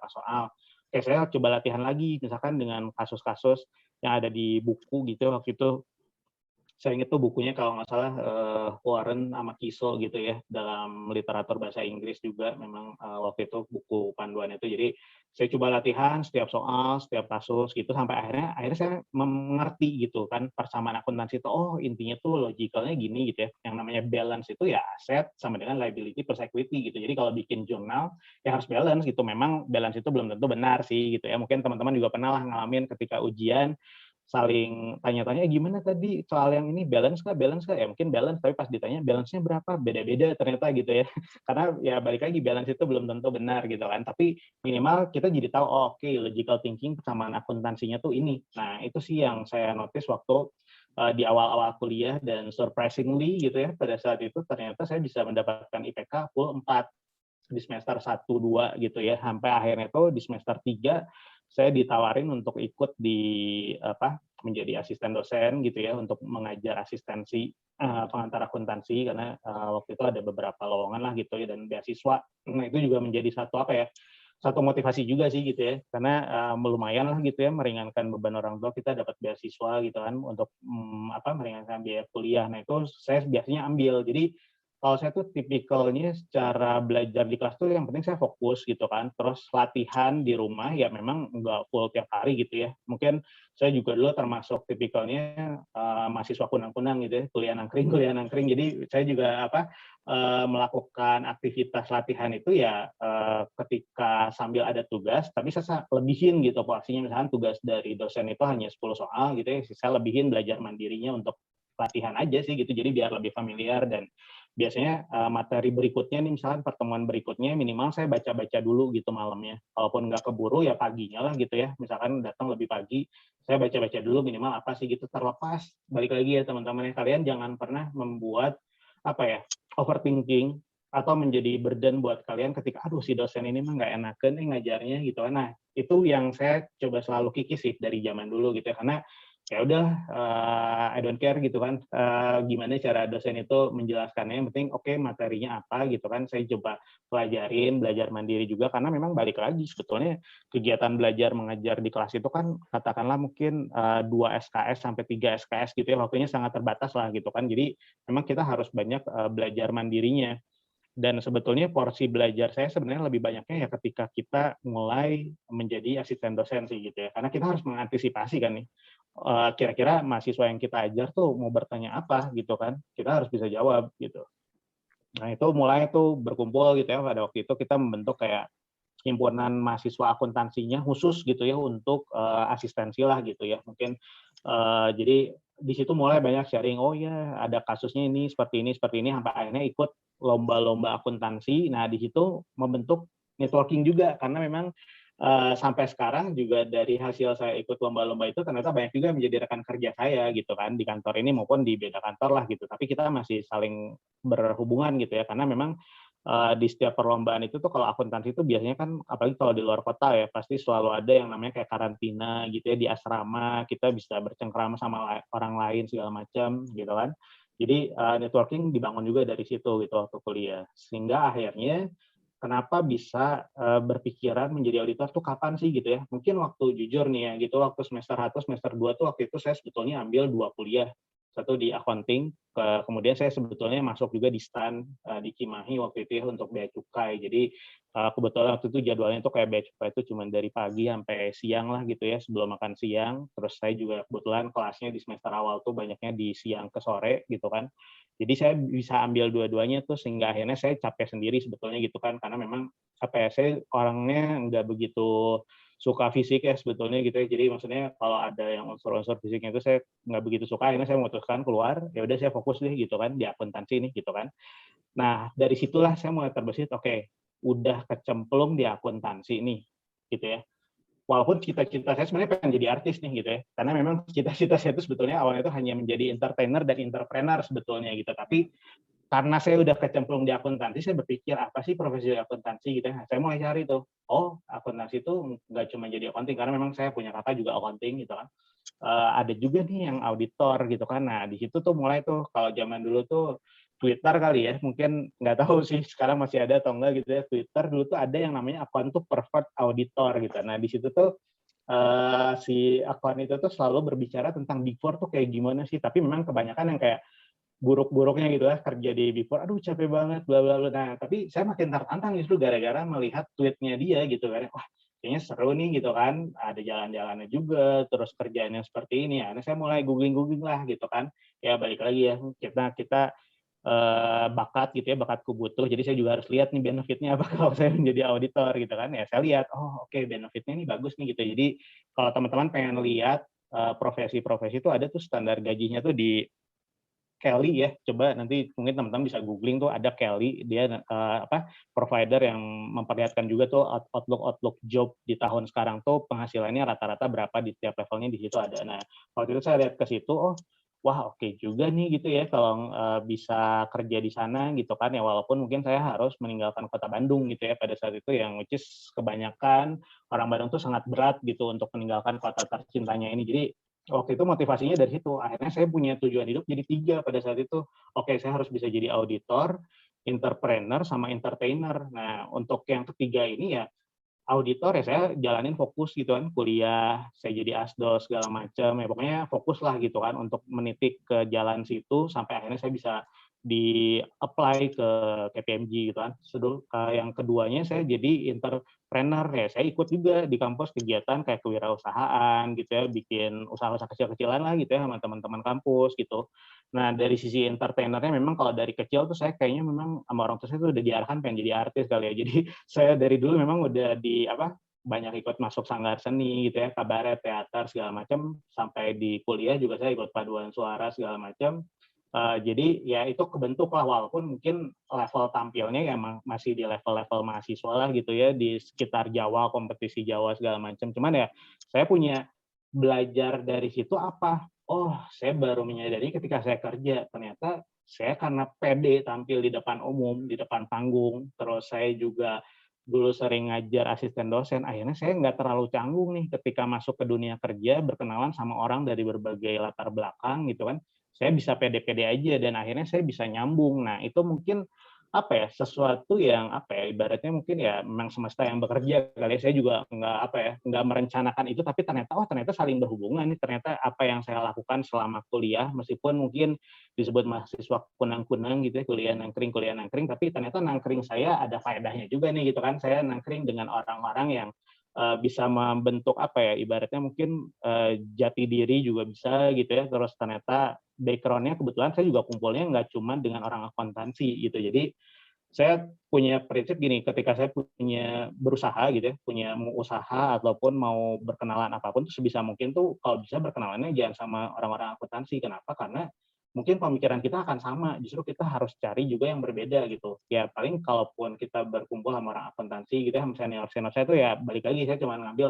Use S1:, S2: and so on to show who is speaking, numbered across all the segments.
S1: beberapa soal. Oke, saya coba latihan lagi, misalkan dengan kasus-kasus yang ada di buku gitu. Waktu itu saya ingat tuh bukunya kalau nggak salah Warren sama Kiso gitu ya, dalam literatur bahasa Inggris juga memang waktu itu buku panduan itu. Jadi saya coba latihan setiap soal, setiap kasus gitu sampai akhirnya saya mengerti gitu kan persamaan akuntansi itu. Oh, intinya tuh logicalnya gini gitu ya. Yang namanya balance itu ya aset sama dengan liability plus equity gitu. Jadi kalau bikin jurnal ya harus balance gitu. Memang balance itu belum tentu benar sih gitu ya. Mungkin teman-teman juga pernah lah ngalamin ketika ujian saling tanya-tanya, "Gimana tadi soal yang ini balance nggak balance nggak?" Ya mungkin balance, tapi pas ditanya, "Balance-nya berapa?" Beda-beda ternyata gitu ya. Karena ya balik lagi balance itu belum tentu benar gitu kan, tapi minimal kita jadi tahu, oh oke logical thinking persamaan akuntansinya tuh ini. Nah itu sih yang saya notice waktu, di awal-awal kuliah dan surprisingly gitu ya, pada saat itu ternyata saya bisa mendapatkan IPK full 4 di semester 1, 2 gitu ya, sampai akhirnya tuh di semester 3 saya ditawarin untuk ikut di apa, menjadi asisten dosen gitu ya, untuk mengajar asistensi, pengantar akuntansi karena, waktu itu ada beberapa lowongan lah gitu ya dan beasiswa. Nah itu juga menjadi satu apa ya, satu motivasi juga sih gitu ya, karena, lumayan lah gitu ya meringankan beban orang tua, kita dapat beasiswa gitu kan untuk, apa, meringankan biaya kuliah. Nah itu saya biasanya ambil. Jadi kalau saya tuh tipikalnya secara belajar di kelas tuh yang penting saya fokus gitu kan, terus latihan di rumah ya memang nggak full tiap hari gitu ya. Mungkin saya juga dulu termasuk tipikalnya, mahasiswa kunang-kunang gitu ya, kuliah nangkring. Jadi saya juga apa, melakukan aktivitas latihan itu ya, ketika sambil ada tugas, tapi saya lebihin gitu porsinya. Misalkan tugas dari dosen itu hanya 10 soal gitu ya, saya lebihin belajar mandirinya untuk latihan aja sih gitu, jadi biar lebih familiar dan biasanya, materi berikutnya nih, misalkan pertemuan berikutnya minimal saya baca-baca dulu gitu malamnya. Kalaupun nggak keburu ya paginya lah gitu ya, misalkan datang lebih pagi, saya baca-baca dulu minimal apa sih gitu. Terlepas balik lagi ya teman-teman ya, kalian jangan pernah membuat, apa ya, overthinking atau menjadi burden buat kalian ketika, "Aduh si dosen ini mah nggak enakeun nih ngajarnya," gitu kan. Nah, itu yang saya coba selalu kikis sih dari zaman dulu gitu ya, karena ya udah, I don't care gitu kan, gimana cara dosen itu menjelaskannya, yang penting oke materinya apa gitu kan, saya coba pelajarin, belajar mandiri juga karena memang balik lagi sebetulnya kegiatan belajar mengajar di kelas itu kan katakanlah mungkin, 2 SKS sampai 3 SKS gitu ya, waktunya sangat terbatas lah gitu kan. Jadi memang kita harus banyak, belajar mandirinya dan sebetulnya porsi belajar saya sebenarnya lebih banyaknya ya ketika kita mulai menjadi asisten dosen sih gitu ya, karena kita harus mengantisipasi kan nih, kira-kira mahasiswa yang kita ajar tuh mau bertanya apa gitu kan, kita harus bisa jawab gitu. Nah itu mulai tuh berkumpul gitu ya, pada waktu itu kita membentuk kayak himpunan mahasiswa akuntansinya khusus gitu ya untuk, asistensi lah gitu ya. Mungkin, jadi di situ mulai banyak sharing, "Oh ya ada kasusnya ini, seperti ini," sampai akhirnya ikut lomba-lomba akuntansi. Nah di situ membentuk networking juga karena memang, sampai sekarang juga dari hasil saya ikut lomba-lomba itu ternyata banyak juga yang menjadi rekan kerja saya gitu kan, di kantor ini maupun di beda kantor lah gitu. Tapi kita masih saling berhubungan gitu ya, karena memang di setiap perlombaan itu tuh kalau akuntansi itu biasanya kan apalagi kalau di luar kota ya, pasti selalu ada yang namanya kayak karantina gitu ya, di asrama, kita bisa bercengkrama sama orang lain segala macam gitu kan. Jadi, networking dibangun juga dari situ gitu waktu kuliah. Sehingga akhirnya kenapa bisa, berpikiran menjadi auditor tuh kapan sih gitu ya. Mungkin waktu jujur nih ya gitu, waktu semester 1, semester 2 tuh waktu itu saya sebetulnya ambil 2 kuliah, satu di accounting, kemudian saya sebetulnya masuk juga di STAN, di Cimahi waktu itu ya untuk bea cukai. Jadi, kebetulan waktu itu jadwalnya tuh kayak bea cukai itu cuma dari pagi sampai siang lah gitu ya, sebelum makan siang. Terus saya juga kebetulan kelasnya di semester awal tuh banyaknya di siang ke sore gitu kan. Jadi saya bisa ambil dua-duanya tuh sehingga akhirnya saya capek sendiri sebetulnya gitu kan, karena memang apa ya, saya orangnya nggak begitu suka fisik ya sebetulnya gitu ya. Jadi maksudnya kalau ada yang unsur-unsur fisiknya itu saya nggak begitu suka, akhirnya saya memutuskan keluar, ya udah saya fokus deh gitu kan di akuntansi nih gitu kan. Nah, dari situlah saya mulai terbesit, oke, udah kecemplung di akuntansi nih, gitu ya. Walaupun cita-cita saya sebenarnya pengen jadi artis nih gitu ya, karena memang cita-cita saya itu sebetulnya awalnya itu hanya menjadi entertainer dan entrepreneur sebetulnya gitu, tapi karena saya udah kecemplung di akuntansi, saya berpikir, "Apa sih profesi akuntansi?" Gitu ya. Saya mulai cari tuh, oh akuntansi itu nggak cuma jadi accounting, karena memang saya punya kakak juga accounting gitu kan. Ada juga nih yang auditor gitu kan. Nah, di situ tuh mulai tuh, kalau zaman dulu tuh Twitter kali ya, mungkin nggak tahu sih sekarang masih ada atau enggak gitu ya. Twitter dulu tuh ada yang namanya akun tuh Perfect Auditor gitu. Nah di situ tuh si akun itu tuh selalu berbicara tentang Big Four tuh kayak gimana sih. Tapi memang kebanyakan yang kayak buruk-buruknya gitu ya, kerja di Big Four, aduh capek banget, bla bla bla. Nah tapi saya makin tertantang justru gara-gara melihat tweetnya dia gitu kan. Wah kayaknya seru nih gitu kan, ada jalan-jalannya juga, terus kerjaannya seperti ini. Akhirnya saya mulai googling-googling lah gitu kan. Ya balik lagi ya, kita bakat gitu ya, bakatku butuh. Jadi saya juga harus lihat nih benefit-nya apa kalau saya menjadi auditor gitu kan. Ya saya lihat, oh oke benefit-nya ini bagus nih gitu. Jadi kalau teman-teman pengen lihat profesi-profesi itu ada tuh standar gajinya tuh di Kelly ya. Coba nanti mungkin teman-teman bisa googling tuh ada Kelly, dia provider yang memperlihatkan juga tuh outlook job di tahun sekarang tuh penghasilannya rata-rata berapa di tiap levelnya di situ ada. Nah, waktu itu saya lihat ke situ, oh wah oke juga nih gitu ya kalau bisa kerja di sana gitu kan ya, walaupun mungkin saya harus meninggalkan kota Bandung gitu ya pada saat itu, yang which is kebanyakan orang Bandung tuh sangat berat gitu untuk meninggalkan kota tercintanya ini. Jadi waktu itu motivasinya dari situ. Akhirnya saya punya tujuan hidup jadi 3 pada saat itu. Oke, saya harus bisa jadi auditor, entrepreneur, sama entertainer. Nah, untuk yang ketiga ini ya auditor ya saya jalanin fokus gitu kan, kuliah, saya jadi asdos segala macam, ya pokoknya fokus lah gitu kan untuk menitik ke jalan situ sampai akhirnya saya bisa di-apply ke KPMG gitu kan. Yang keduanya saya jadi entrepreneur ya, saya ikut juga di kampus kegiatan kayak kewirausahaan gitu ya, bikin usaha-usaha kecil-kecilan lah gitu ya sama teman-teman kampus gitu. Nah dari sisi entertainernya memang kalau dari kecil tuh saya kayaknya memang sama orang tua saya tuh udah diarahkan pengen jadi artis kali ya. Jadi saya dari dulu memang udah banyak ikut masuk sanggar seni gitu ya, kabaret, teater segala macam, sampai di kuliah juga saya ikut paduan suara segala macam. Jadi ya itu kebentuk lah, walaupun mungkin level tampilnya ya masih di level-level mahasiswa lah gitu ya, di sekitar Jawa, kompetisi Jawa segala macam. Cuman ya saya punya belajar dari situ apa? Oh, saya baru menyadari ketika saya kerja, ternyata saya karena pede tampil di depan umum, di depan panggung, terus saya juga dulu sering ngajar asisten dosen, akhirnya saya nggak terlalu canggung nih ketika masuk ke dunia kerja, berkenalan sama orang dari berbagai latar belakang gitu kan. Saya bisa pede-pede aja dan akhirnya saya bisa nyambung. Nah, itu mungkin sesuatu yang ibaratnya mungkin ya memang semesta yang bekerja kali ya. Saya juga nggak merencanakan itu, tapi ternyata saling berhubungan nih. Ternyata apa yang saya lakukan selama kuliah, meskipun mungkin disebut mahasiswa kunang-kunang gitu ya, kuliah nangkring, tapi ternyata nangkring saya ada faedahnya juga nih gitu kan. Saya nangkring dengan orang-orang yang bisa membentuk ibaratnya mungkin jati diri juga bisa gitu ya. Terus ternyata background-nya kebetulan saya juga kumpulnya nggak cuma dengan orang akuntansi gitu. Jadi saya punya prinsip gini, ketika saya punya berusaha gitu ya, punya mau usaha ataupun mau berkenalan apapun tuh sebisa mungkin tuh kalau bisa berkenalannya jangan sama orang-orang akuntansi. Kenapa? Karena mungkin pemikiran kita akan sama, justru kita harus cari juga yang berbeda gitu. Ya paling kalaupun kita berkumpul sama orang akuntansi gitu ya, sama senior-senior saya tuh ya balik lagi saya cuma ngambil,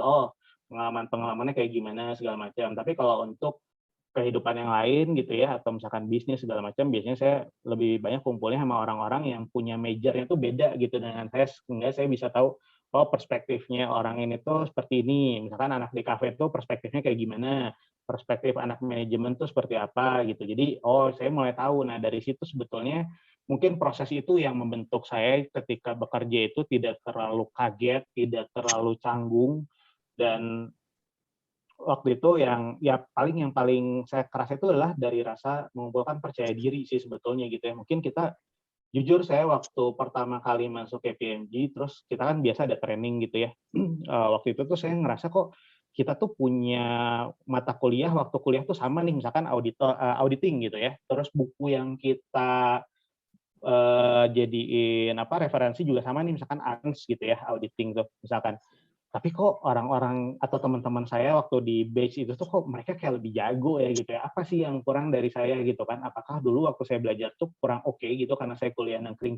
S1: pengalamannya kayak gimana segala macam. Tapi kalau untuk kehidupan yang lain gitu ya, atau misalkan bisnis segala macam, biasanya saya lebih banyak kumpulnya sama orang-orang yang punya major-nya tuh beda gitu dengan saya, sehingga saya bisa tahu, oh perspektifnya orang ini tuh seperti ini. Misalkan anak di kafe tuh perspektifnya kayak gimana, perspektif anak manajemen tuh seperti apa gitu. Jadi, oh saya mulai tahu. Nah dari situ sebetulnya mungkin proses itu yang membentuk saya ketika bekerja itu tidak terlalu kaget, tidak terlalu canggung, dan waktu itu yang paling saya kerasa itu adalah dari rasa mengumpulkan percaya diri sih sebetulnya gitu ya. Mungkin kita jujur saya waktu pertama kali masuk KPMG, terus kita kan biasa ada training gitu ya. Waktu itu tuh saya ngerasa kok kita tuh punya mata kuliah, waktu kuliah tuh sama nih, misalkan auditing gitu ya. Terus buku yang kita jadiin referensi juga sama nih, misalkan ANS gitu ya, auditing tuh misalkan. Tapi kok orang-orang atau teman-teman saya waktu di batch itu tuh kok mereka kayak lebih jago ya gitu ya. Apa sih yang kurang dari saya gitu kan? Apakah dulu waktu saya belajar tuh kurang oke gitu karena saya kuliah nangkring,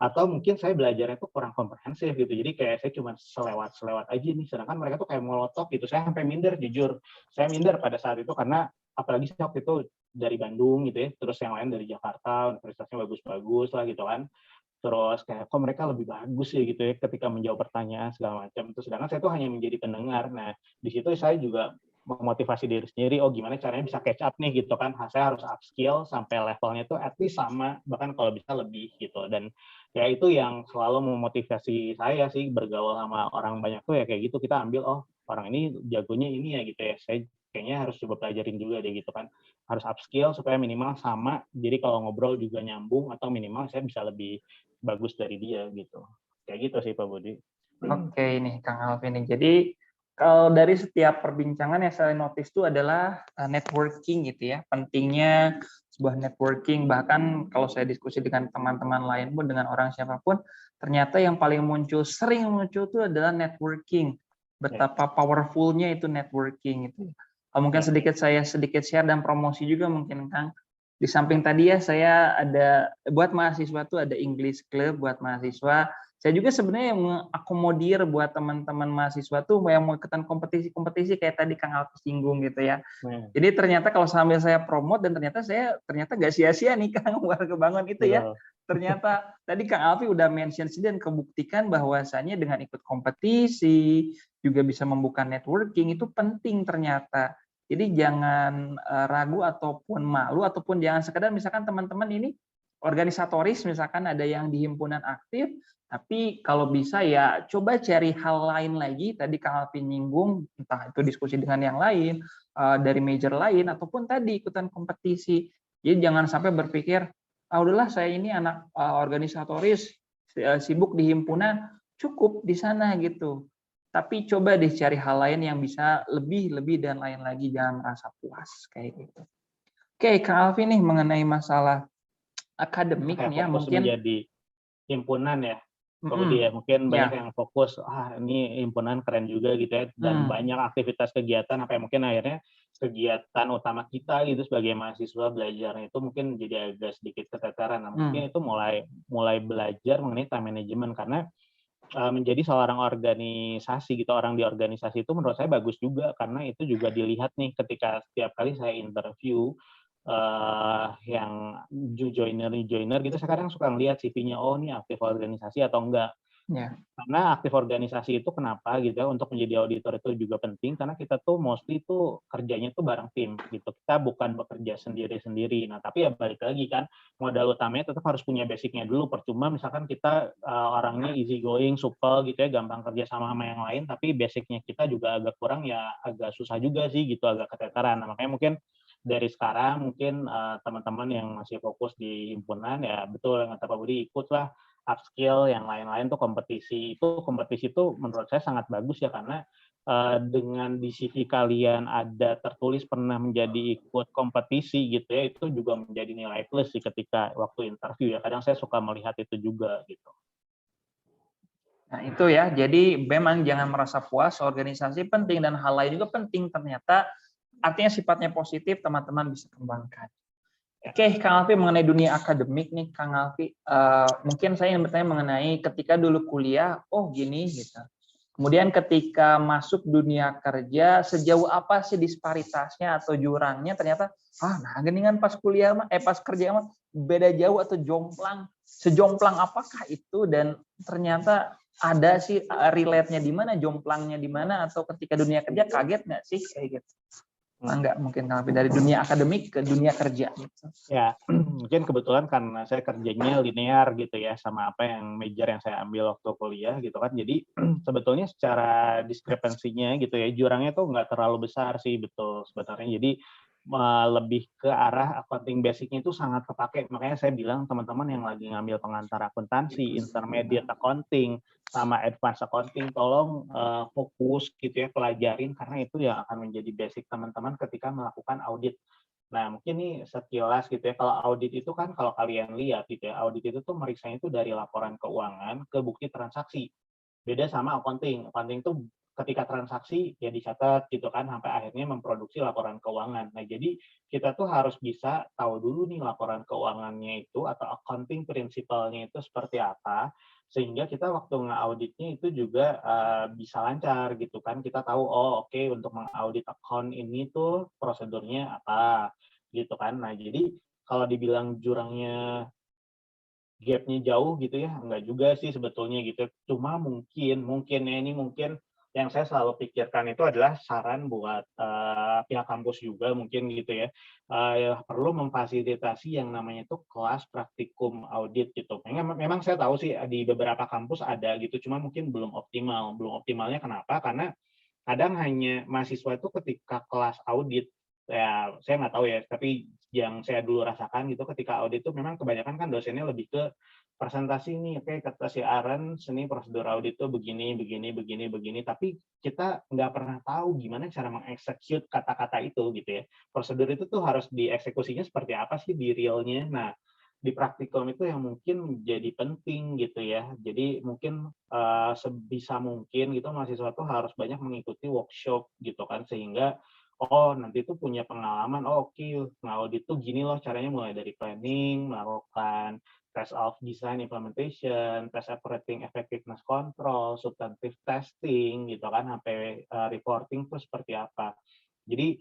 S1: atau mungkin saya belajarnya tuh kurang komprehensif gitu. Jadi kayak saya cuma selewat-selewat aja nih. Sedangkan mereka tuh kayak molotov gitu. Saya sampai minder jujur. Saya minder pada saat itu karena apalagi saya waktu itu dari Bandung gitu ya, terus yang lain dari Jakarta, universitasnya bagus-bagus lah gitu kan. Terus kayak, kok mereka lebih bagus ya gitu ya ketika menjawab pertanyaan segala macam. Terus sedangkan saya tuh hanya menjadi pendengar. Nah, di situ saya juga memotivasi diri sendiri, oh gimana caranya bisa catch up nih gitu kan, saya harus upskill sampai levelnya tuh at least sama, bahkan kalau bisa lebih gitu. Dan ya itu yang selalu memotivasi saya sih bergaul sama orang banyak tuh ya kayak gitu, kita ambil, oh orang ini jagonya ini ya gitu ya, saya kayaknya harus coba pelajarin juga deh gitu kan, harus upskill supaya minimal sama, jadi kalau ngobrol juga nyambung atau minimal saya bisa lebih bagus dari dia gitu. Kayak gitu sih Pak Budi.
S2: Oke, ini Kang Alvin nih. Jadi kalau dari setiap perbincangan yang saya notice itu adalah networking gitu ya. Pentingnya sebuah networking, bahkan kalau saya diskusi dengan teman-teman lain pun, dengan orang siapapun, ternyata yang paling sering muncul itu adalah networking. Betapa powerful-nya itu networking itu. Mungkin saya sedikit share dan promosi juga mungkin Kang. Di samping tadi ya saya ada buat mahasiswa tuh ada English Club buat mahasiswa. Saya juga sebenarnya mengakomodir buat teman-teman mahasiswa tuh yang mau ikutan kompetisi-kompetisi kayak tadi Kang Alfi singgung gitu ya. Jadi ternyata kalau sambil saya promote dan ternyata nggak sia-sia nih Kang warga Bangun itu ya. Ternyata tadi Kang Alfi udah mention dan kebuktikan bahwasannya dengan ikut kompetisi juga bisa membuka networking itu penting ternyata. Jadi jangan ragu ataupun malu ataupun jangan sekedar misalkan teman-teman ini organisatoris misalkan ada yang di himpunan aktif, tapi kalau bisa ya coba cari hal lain lagi. Tadi Kang Alvin nyinggung, entah itu diskusi dengan yang lain, dari major lain, ataupun tadi ikutan kompetisi. Jadi jangan sampai berpikir, udahlah saya ini anak organisatoris, sibuk di himpunan, cukup di sana gitu. Tapi coba deh cari hal lain yang bisa lebih dan lain lagi, jangan merasa puas kayak gitu. Oke, Kang Alvin nih mengenai masalah akademik nih ya, mungkin
S1: menjadi himpunan ya, kemudian mungkin banyak yang fokus, ini himpunan keren juga gitu ya, dan banyak aktivitas kegiatan apa yang mungkin akhirnya kegiatan utama kita gitu sebagai mahasiswa belajarnya itu mungkin jadi agak sedikit keteteran. Nah, mungkin itu mulai belajar mengenai time management karena menjadi seorang organisasi gitu, orang di organisasi itu menurut saya bagus juga karena itu juga dilihat nih ketika setiap kali saya interview yang joiner gitu, saya kadang suka ngeliat CV-nya, oh ini aktif organisasi atau enggak. Karena aktif organisasi itu kenapa gitu ya, untuk menjadi auditor itu juga penting karena kita tuh mostly tuh kerjanya tuh bareng tim gitu. Kita bukan bekerja sendiri-sendiri. Nah, tapi ya balik lagi kan modal utamanya tetap harus punya basicnya dulu. Percuma misalkan kita orangnya easy going, supel gitu ya, gampang kerja sama yang lain, tapi basicnya kita juga agak kurang ya agak susah juga sih gitu, agak keteteran. Nah, makanya mungkin dari sekarang mungkin teman-teman yang masih fokus di himpunan ya betul yang kata Pak Budi, ikutlah upskill yang lain-lain tuh kompetisi itu menurut saya sangat bagus ya karena dengan di CV kalian ada tertulis pernah menjadi ikut kompetisi gitu ya, itu juga menjadi nilai plus sih ketika waktu interview ya, kadang saya suka melihat itu juga gitu.
S2: Nah itu ya, jadi memang jangan merasa puas, organisasi penting dan hal lain juga penting ternyata, artinya sifatnya positif teman-teman bisa kembangkan. Oke, Kang Alfi mengenai dunia akademik nih, Kang Alfi, mungkin saya ingin bertanya mengenai ketika dulu kuliah, oh gini gitu. Kemudian ketika masuk dunia kerja, sejauh apa sih disparitasnya atau jurangnya ternyata, nah geningan pas kuliah pas kerja mah beda jauh atau sejomplang apakah itu dan ternyata ada sih relate-nya di mana, jomplangnya di mana atau ketika dunia kerja kaget nggak sih kayak gitu? Enggak mungkin tapi dari dunia akademik ke dunia kerja gitu.
S1: Ya, mungkin kebetulan karena saya kerjanya linear gitu ya sama apa yang major yang saya ambil waktu kuliah gitu kan. Jadi sebetulnya secara diskrepensinya gitu ya, jurangnya tuh nggak terlalu besar sih betul sebenarnya. Jadi lebih ke arah accounting basic-nya itu sangat kepake. Makanya saya bilang teman-teman yang lagi ngambil pengantar akuntansi, intermediate accounting, sama advanced accounting, tolong fokus gitu ya, pelajarin karena itu yang akan menjadi basic teman-teman ketika melakukan audit. Nah, mungkin nih sekilas gitu ya, kalau audit itu kan kalau kalian lihat gitu ya, audit itu tuh meriksanya itu dari laporan keuangan ke bukti transaksi. Beda sama accounting. Accounting itu ketika transaksi ya dicatat gitu kan sampai akhirnya memproduksi laporan keuangan. Nah, jadi kita tuh harus bisa tahu dulu nih laporan keuangannya itu atau accounting prinsipalnya itu seperti apa sehingga kita waktu nge-auditnya itu juga bisa lancar gitu kan. Kita tahu oh oke, untuk mengaudit account ini tuh prosedurnya apa gitu kan. Nah, jadi kalau dibilang jurangnya gap-nya jauh gitu ya, enggak juga sih sebetulnya gitu. Cuma mungkin ya ini mungkin yang saya selalu pikirkan itu adalah saran buat pihak kampus juga mungkin gitu ya, perlu memfasilitasi yang namanya itu kelas praktikum audit gitu. Memang saya tahu sih di beberapa kampus ada gitu, cuma mungkin belum optimal. Belum optimalnya kenapa? Karena kadang hanya mahasiswa itu ketika kelas audit, ya saya nggak tahu ya, tapi yang saya dulu rasakan gitu ketika audit itu memang kebanyakan kan dosennya lebih ke presentasi nih, oke kata si Aaron, seni prosedur audit itu begini, begini, begini, begini, tapi kita nggak pernah tahu gimana cara mengeksekut kata-kata itu gitu ya. Prosedur itu tuh harus dieksekusinya seperti apa sih di realnya. Nah, di praktikum itu yang mungkin jadi penting gitu ya. Jadi mungkin sebisa mungkin gitu mahasiswa tuh harus banyak mengikuti workshop gitu kan sehingga oh nanti tuh punya pengalaman, oh oke, ngaudit tuh gini loh caranya mulai dari planning, melakukan test of design implementation, test operating effectiveness control, substantive testing gitu kan sampai reporting tuh seperti apa. Jadi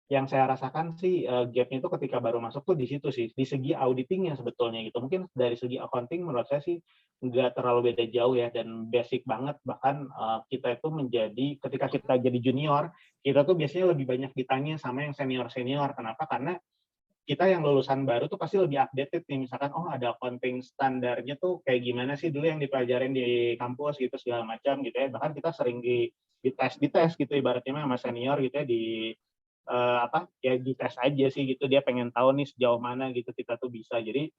S1: yang saya rasakan sih gap-nya itu ketika baru masuk tuh di situ sih, di segi auditing-nya sebetulnya gitu. Mungkin dari segi accounting menurut saya sih nggak terlalu beda jauh ya dan basic banget. Bahkan kita itu menjadi ketika kita jadi junior, kita tuh biasanya lebih banyak ditanya sama yang senior-senior. Kenapa? Karena kita yang lulusan baru tuh pasti lebih updated nih. Misalkan, oh ada accounting standarnya tuh kayak gimana sih dulu yang dipelajarin di kampus gitu segala macam gitu ya. Bahkan kita sering dites gitu ibaratnya sama senior gitu ya di apa ya dites aja sih gitu dia pengen tahu nih sejauh mana gitu kita tuh bisa. Jadi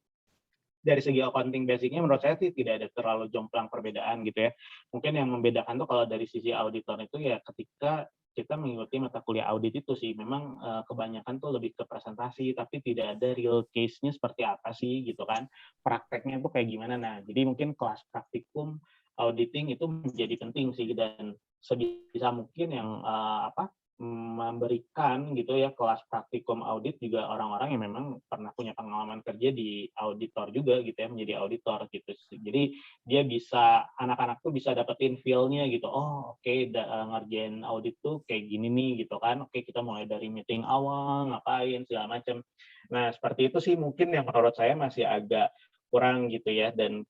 S1: dari segi accounting basic-nya menurut saya sih tidak ada terlalu jomplang perbedaan gitu ya. Mungkin yang membedakan tuh kalau dari sisi auditor itu ya ketika kita mengikuti mata kuliah audit itu sih memang kebanyakan tuh lebih ke presentasi tapi tidak ada real case-nya seperti apa sih gitu kan. Prakteknya tuh kayak gimana. Nah, jadi mungkin kelas praktikum auditing itu menjadi penting sih dan sebisa mungkin yang apa memberikan gitu ya kelas praktikum audit juga orang-orang yang memang pernah punya pengalaman kerja di auditor juga gitu ya menjadi auditor gitu. Jadi dia bisa anak-anak tuh bisa dapetin feel-nya gitu. Oh, oke ngerjain audit tuh kayak gini nih gitu kan. Oke, kita mulai dari meeting awal ngapain segala macam. Nah, seperti itu sih mungkin yang menurut saya masih agak kurang gitu ya dan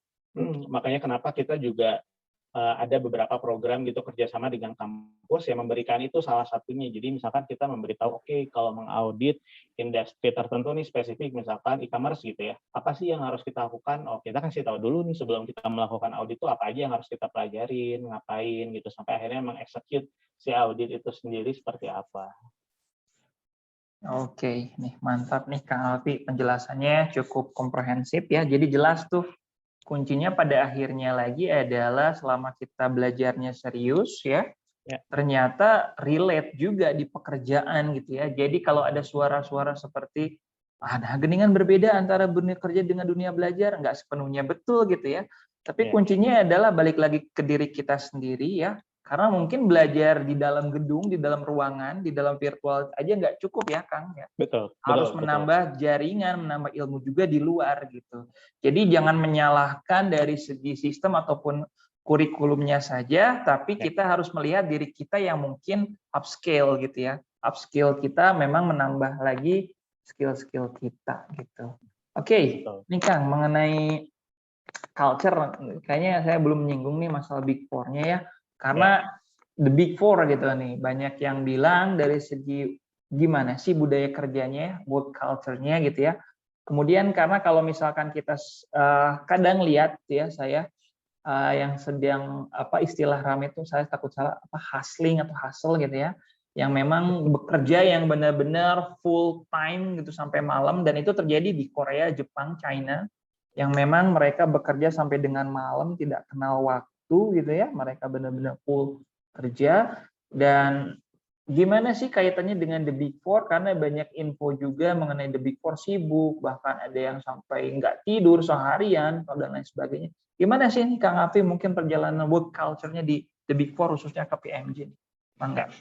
S1: makanya kenapa kita juga ada beberapa program gitu kerjasama dengan kampus yang memberikan itu salah satunya. Jadi misalkan kita memberitahu, oke kalau mengaudit industri tertentu nih spesifik, misalkan e-commerce gitu ya, apa sih yang harus kita lakukan? Oh kita kasih tahu dulu nih sebelum kita melakukan audit itu apa aja yang harus kita pelajarin, ngapain gitu, sampai akhirnya mengeksekut si audit itu sendiri seperti apa.
S2: Oke, nih mantap nih Kang Alfi, penjelasannya cukup komprehensif ya. Jadi jelas tuh kuncinya pada akhirnya lagi adalah selama kita belajarnya serius ya,
S1: Ya.
S2: ternyata relate juga di pekerjaan gitu ya. Jadi kalau ada suara-suara seperti ada geningan berbeda antara dunia kerja dengan dunia belajar, nggak sepenuhnya betul gitu ya. Tapi
S1: Ya.
S2: kuncinya adalah balik lagi ke diri kita sendiri ya. Karena mungkin belajar di dalam gedung, di dalam ruangan, di dalam virtual aja nggak cukup ya Kang ya.
S1: Betul,
S2: Harus
S1: betul, betul.
S2: menambah jaringan, menambah ilmu juga di luar gitu. Jadi jangan menyalahkan dari segi sistem ataupun kurikulumnya saja, tapi kita harus melihat diri kita yang mungkin upscale gitu ya. Upskill kita memang menambah lagi skill-skill kita gitu. Oke, ini Kang mengenai culture, kayaknya saya belum menyinggung nih masalah Big Four-nya ya. Karena the Big Four gitu nih, banyak yang bilang dari segi gimana sih budaya kerjanya, work culture-nya gitu ya. Kemudian karena kalau misalkan kita kadang lihat ya saya yang sedang apa istilah rame itu saya takut salah apa hustling atau hustle gitu ya, yang memang bekerja yang benar-benar full time gitu sampai malam dan itu terjadi di Korea, Jepang, China yang memang mereka bekerja sampai dengan malam tidak kenal waktu gitu ya, mereka benar-benar full kerja. Dan gimana sih kaitannya dengan The Big Four? Karena banyak info juga mengenai The Big Four sibuk, bahkan ada yang sampai nggak tidur seharian, dan lain sebagainya. Gimana sih nih Kang Afi mungkin perjalanan work culture-nya di The Big Four khususnya KPMG? Mangga.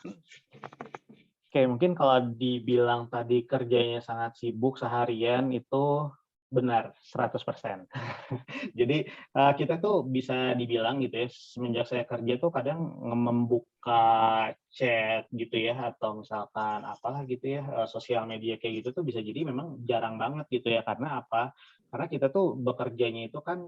S1: Oke, mungkin kalau dibilang tadi kerjanya sangat sibuk seharian itu benar 100%. Jadi kita tuh bisa dibilang gitu ya, semenjak saya kerja tuh kadang membuka chat gitu ya, atau misalkan apalah gitu ya, sosial media kayak gitu tuh bisa jadi memang jarang banget gitu ya. Karena apa? Karena kita tuh bekerjanya itu kan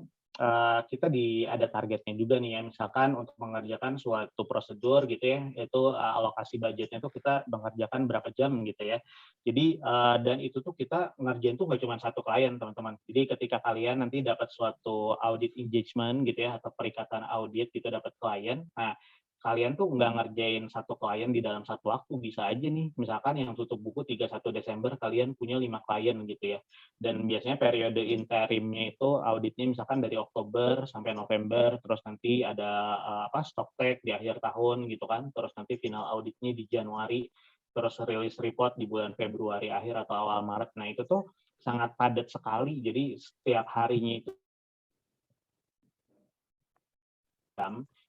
S1: kita ada targetnya juga nih ya, misalkan untuk mengerjakan suatu prosedur gitu ya, itu alokasi budgetnya tuh kita mengerjakan berapa jam gitu ya. Jadi dan itu tuh kita ngerjain tuh nggak cuma satu klien teman-teman. Jadi ketika kalian nanti dapat suatu audit engagement gitu ya, atau perikatan audit gitu dapat klien, nah kalian tuh nggak ngerjain satu klien di dalam satu waktu, bisa aja nih, misalkan yang tutup buku 31 Desember, kalian punya 5 klien gitu ya. Dan biasanya periode interimnya itu auditnya misalkan dari Oktober sampai November, terus nanti ada stock take di akhir tahun gitu kan, terus nanti final auditnya di Januari, terus rilis report di bulan Februari akhir atau awal Maret. Nah itu tuh sangat padat sekali, jadi setiap harinya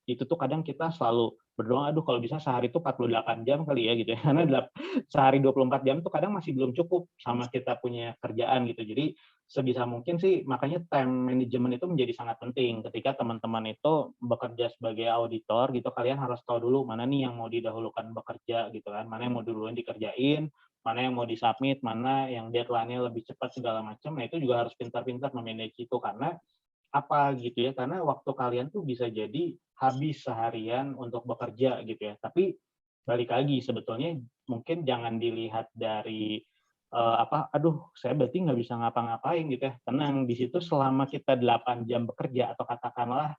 S1: itu tuh kadang kita selalu berdoa, aduh kalau bisa sehari itu 48 jam kali ya gitu ya, karena sehari 24 jam tuh kadang masih belum cukup sama kita punya kerjaan gitu. Jadi sebisa mungkin sih makanya time management itu menjadi sangat penting. Ketika teman-teman itu bekerja sebagai auditor gitu, kalian harus tahu dulu mana nih yang mau didahulukan bekerja gitu kan, mana yang mau duluan dikerjain, mana yang mau disubmit, mana yang deadline-nya lebih cepat segala macam. Nah itu juga harus pintar-pintar memanage itu, karena apa gitu ya, karena waktu kalian tuh bisa jadi habis seharian untuk bekerja gitu ya. Tapi balik lagi sebetulnya mungkin jangan dilihat dari aduh saya berarti nggak bisa ngapa-ngapain gitu ya. Tenang, di situ selama kita 8 jam bekerja atau katakanlah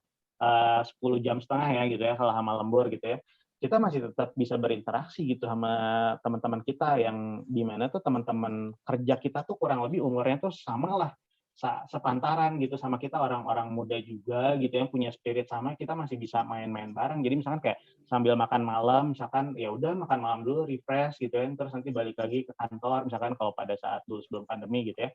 S1: 10 jam setengah ya gitu ya kalau sama lembur gitu ya. Kita masih tetap bisa berinteraksi gitu sama teman-teman kita yang di mana tuh teman-teman kerja kita tuh kurang lebih umurnya tuh sama lah, sepantaran gitu sama kita, orang-orang muda juga gitu yang punya spirit sama, kita masih bisa main-main bareng. Jadi misalkan kayak sambil makan malam, misalkan ya udah makan malam dulu, refresh gitu ya, terus nanti balik lagi ke kantor, misalkan kalau pada saat dulu sebelum pandemi gitu ya,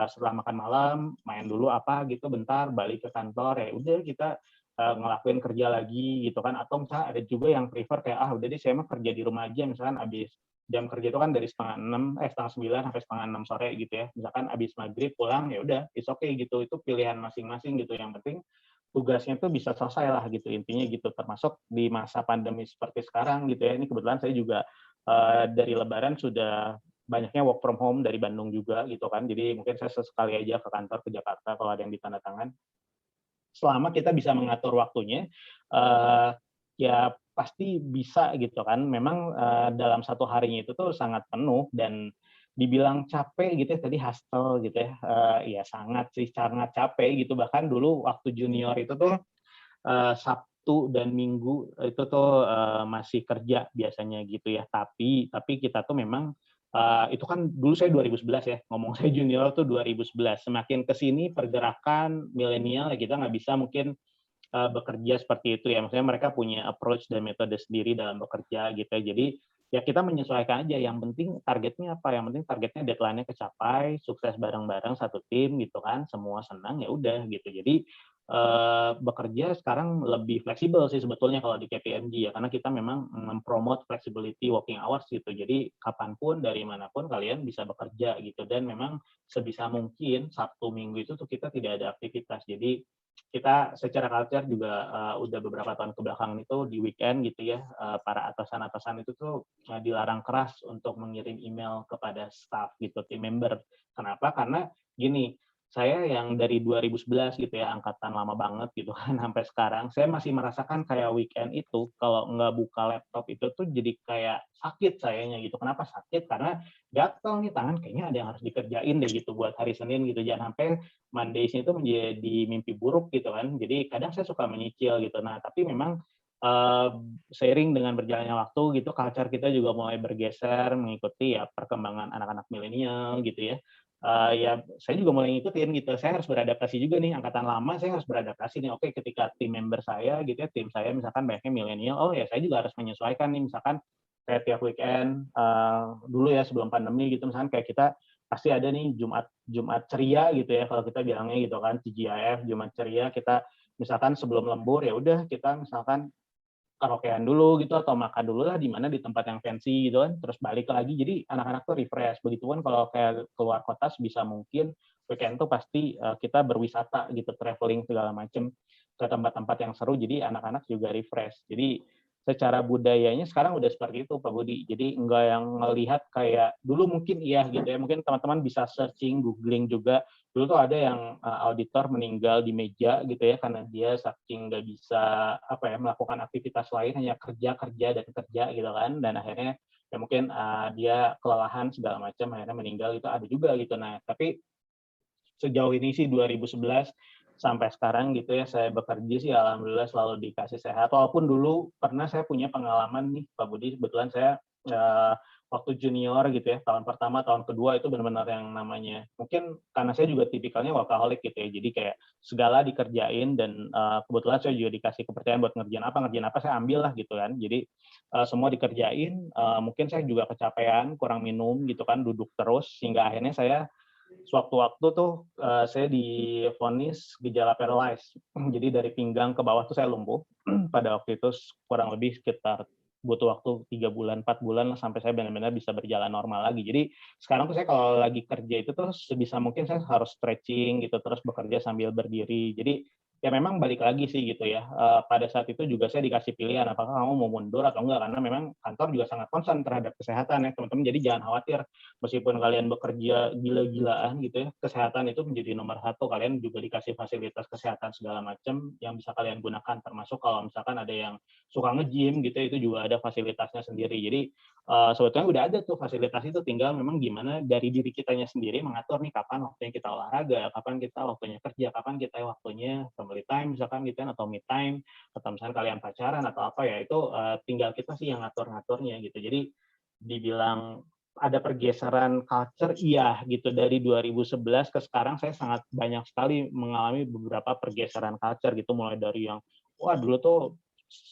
S1: setelah makan malam main dulu apa gitu bentar, balik ke kantor, ya udah kita ngelakuin kerja lagi gitu kan. Atau misalnya ada juga yang prefer kayak udah deh saya mah kerja di rumah aja, misalkan habis jam kerja itu kan dari setengah 9 sampai setengah 6 sore gitu ya. Misalkan habis maghrib pulang, ya udah, it's okay gitu. Itu pilihan masing-masing gitu. Yang penting tugasnya tuh bisa selesai lah gitu, intinya gitu. Termasuk di masa pandemi seperti sekarang gitu ya. Ini kebetulan saya juga dari Lebaran sudah banyaknya work from home dari Bandung juga gitu kan. Jadi mungkin saya sesekali aja ke kantor ke Jakarta kalau ada yang ditanda tangan. Selama kita bisa mengatur waktunya, ya pasti bisa gitu kan. Memang, dalam satu harinya itu tuh sangat penuh dan dibilang capek gitu ya, tadi hustle gitu ya, ya sangat sih, sangat capek gitu. Bahkan dulu waktu junior itu tuh, Sabtu dan Minggu itu tuh, masih kerja biasanya gitu ya. Tapi kita tuh memang, itu kan dulu saya 2011 ya, ngomong saya junior tuh 2011. Semakin ke sini pergerakan milenial ya kita nggak bisa mungkin bekerja seperti itu ya. Maksudnya mereka punya approach dan metode sendiri dalam bekerja gitu ya. Jadi ya kita menyesuaikan aja. Yang penting targetnya apa? Yang penting targetnya deadline-nya kecapai, sukses bareng-bareng satu tim gitu kan. Semua senang ya udah gitu. Jadi bekerja sekarang lebih fleksibel sih sebetulnya kalau di KPMG ya. Karena kita memang mempromote flexibility working hours gitu. Jadi kapanpun dari manapun kalian bisa bekerja gitu. Dan memang sebisa mungkin Sabtu Minggu itu tuh kita tidak ada aktivitas. Jadi kita secara culture juga udah beberapa tahun kebelakangan itu di weekend gitu ya, para atasan-atasan itu tuh dilarang keras untuk mengirim email kepada staff gitu, tim member. Kenapa? Karena gini, saya yang dari 2011 gitu ya, angkatan lama banget gitu kan, sampai sekarang, saya masih merasakan kayak weekend itu kalau nggak buka laptop itu tuh jadi kayak sakit sayanya gitu. Kenapa sakit? Karena gatel nih tangan, kayaknya ada yang harus dikerjain deh gitu buat hari Senin gitu. Jangan sampai Mondays-nya itu menjadi mimpi buruk gitu kan. Jadi kadang saya suka menyicil gitu. Nah, tapi memang seiring dengan berjalannya waktu gitu, culture kita juga mulai bergeser mengikuti ya perkembangan anak-anak milenial gitu ya. Ya saya juga mulai ngikutin gitu. Saya harus beradaptasi juga nih, angkatan lama saya harus beradaptasi nih. Oke, ketika tim member saya gitu ya, tim saya misalkan banyaknya milenial, oh ya saya juga harus menyesuaikan nih. Misalkan kayak tiap weekend dulu ya sebelum pandemi gitu, misalkan kayak kita pasti ada nih Jumat Jumat ceria gitu ya kalau kita bilangnya gitu kan, TGIF Jumat ceria. Kita misalkan sebelum lembur ya udah kita misalkan karaokean dulu gitu atau makan dulu lah di mana di tempat yang fancy gitu kan, terus balik lagi. Jadi anak-anak tuh refresh. Begituan kalau kayak keluar kota sebisa mungkin weekend tuh pasti kita berwisata gitu, traveling segala macem ke tempat-tempat yang seru. Jadi anak-anak juga refresh. Jadi secara budayanya sekarang udah seperti itu Pak Budi. Jadi enggak yang melihat kayak dulu mungkin iya gitu ya, mungkin teman-teman bisa searching, googling juga. Dulu tuh ada yang auditor meninggal di meja gitu ya karena dia saking nggak bisa apa ya melakukan aktivitas lain hanya kerja kerja dan kerja gitu kan dan akhirnya ya mungkin dia kelelahan segala macam akhirnya meninggal itu ada juga gitu. Nah tapi sejauh ini sih 2011 sampai sekarang gitu ya saya bekerja sih alhamdulillah selalu dikasih sehat. Walaupun dulu pernah saya punya pengalaman nih Pak Budi, kebetulan saya waktu junior gitu ya, tahun pertama, tahun kedua itu benar-benar yang namanya mungkin karena saya juga tipikalnya workaholic gitu ya. Jadi kayak segala dikerjain dan kebetulan saya juga dikasih kepercayaan buat ngerjain apa saya ambil lah gitu kan. Jadi semua dikerjain, mungkin saya juga kecapean, kurang minum gitu kan, duduk terus sehingga akhirnya saya sewaktu-waktu tuh saya divonis gejala paralyzed. Jadi dari pinggang ke bawah tuh saya lumpuh. Pada waktu itu kurang lebih sekitar butuh waktu 3 bulan, 4 bulan lah sampai saya benar-benar bisa berjalan normal lagi. Jadi sekarang tuh saya kalau lagi kerja itu tuh sebisa mungkin saya harus stretching gitu, terus bekerja sambil berdiri. Jadi ya memang balik lagi sih gitu ya. Pada saat itu juga saya dikasih pilihan apakah kamu mau mundur atau enggak karena memang kantor juga sangat concern terhadap kesehatan ya teman-teman. Jadi jangan khawatir meskipun kalian bekerja gila-gilaan gitu ya, kesehatan itu menjadi nomor satu. Kalian juga dikasih fasilitas kesehatan segala macam yang bisa kalian gunakan, termasuk kalau misalkan ada yang suka nge-gym gitu, itu juga ada fasilitasnya sendiri. Jadi sebetulnya udah ada tuh fasilitas itu, tinggal memang gimana dari diri kitanya sendiri mengatur nih kapan waktunya kita olahraga, kapan kita waktunya kerja, kapan kita waktunya family time misalkan gitu kan, atau me time, atau misalkan kalian pacaran atau apa ya, itu tinggal kita sih yang ngatur-ngaturnya gitu. Jadi dibilang ada pergeseran culture, iya gitu. Dari 2011 ke sekarang saya sangat banyak sekali mengalami beberapa pergeseran culture gitu, mulai dari yang wah dulu tuh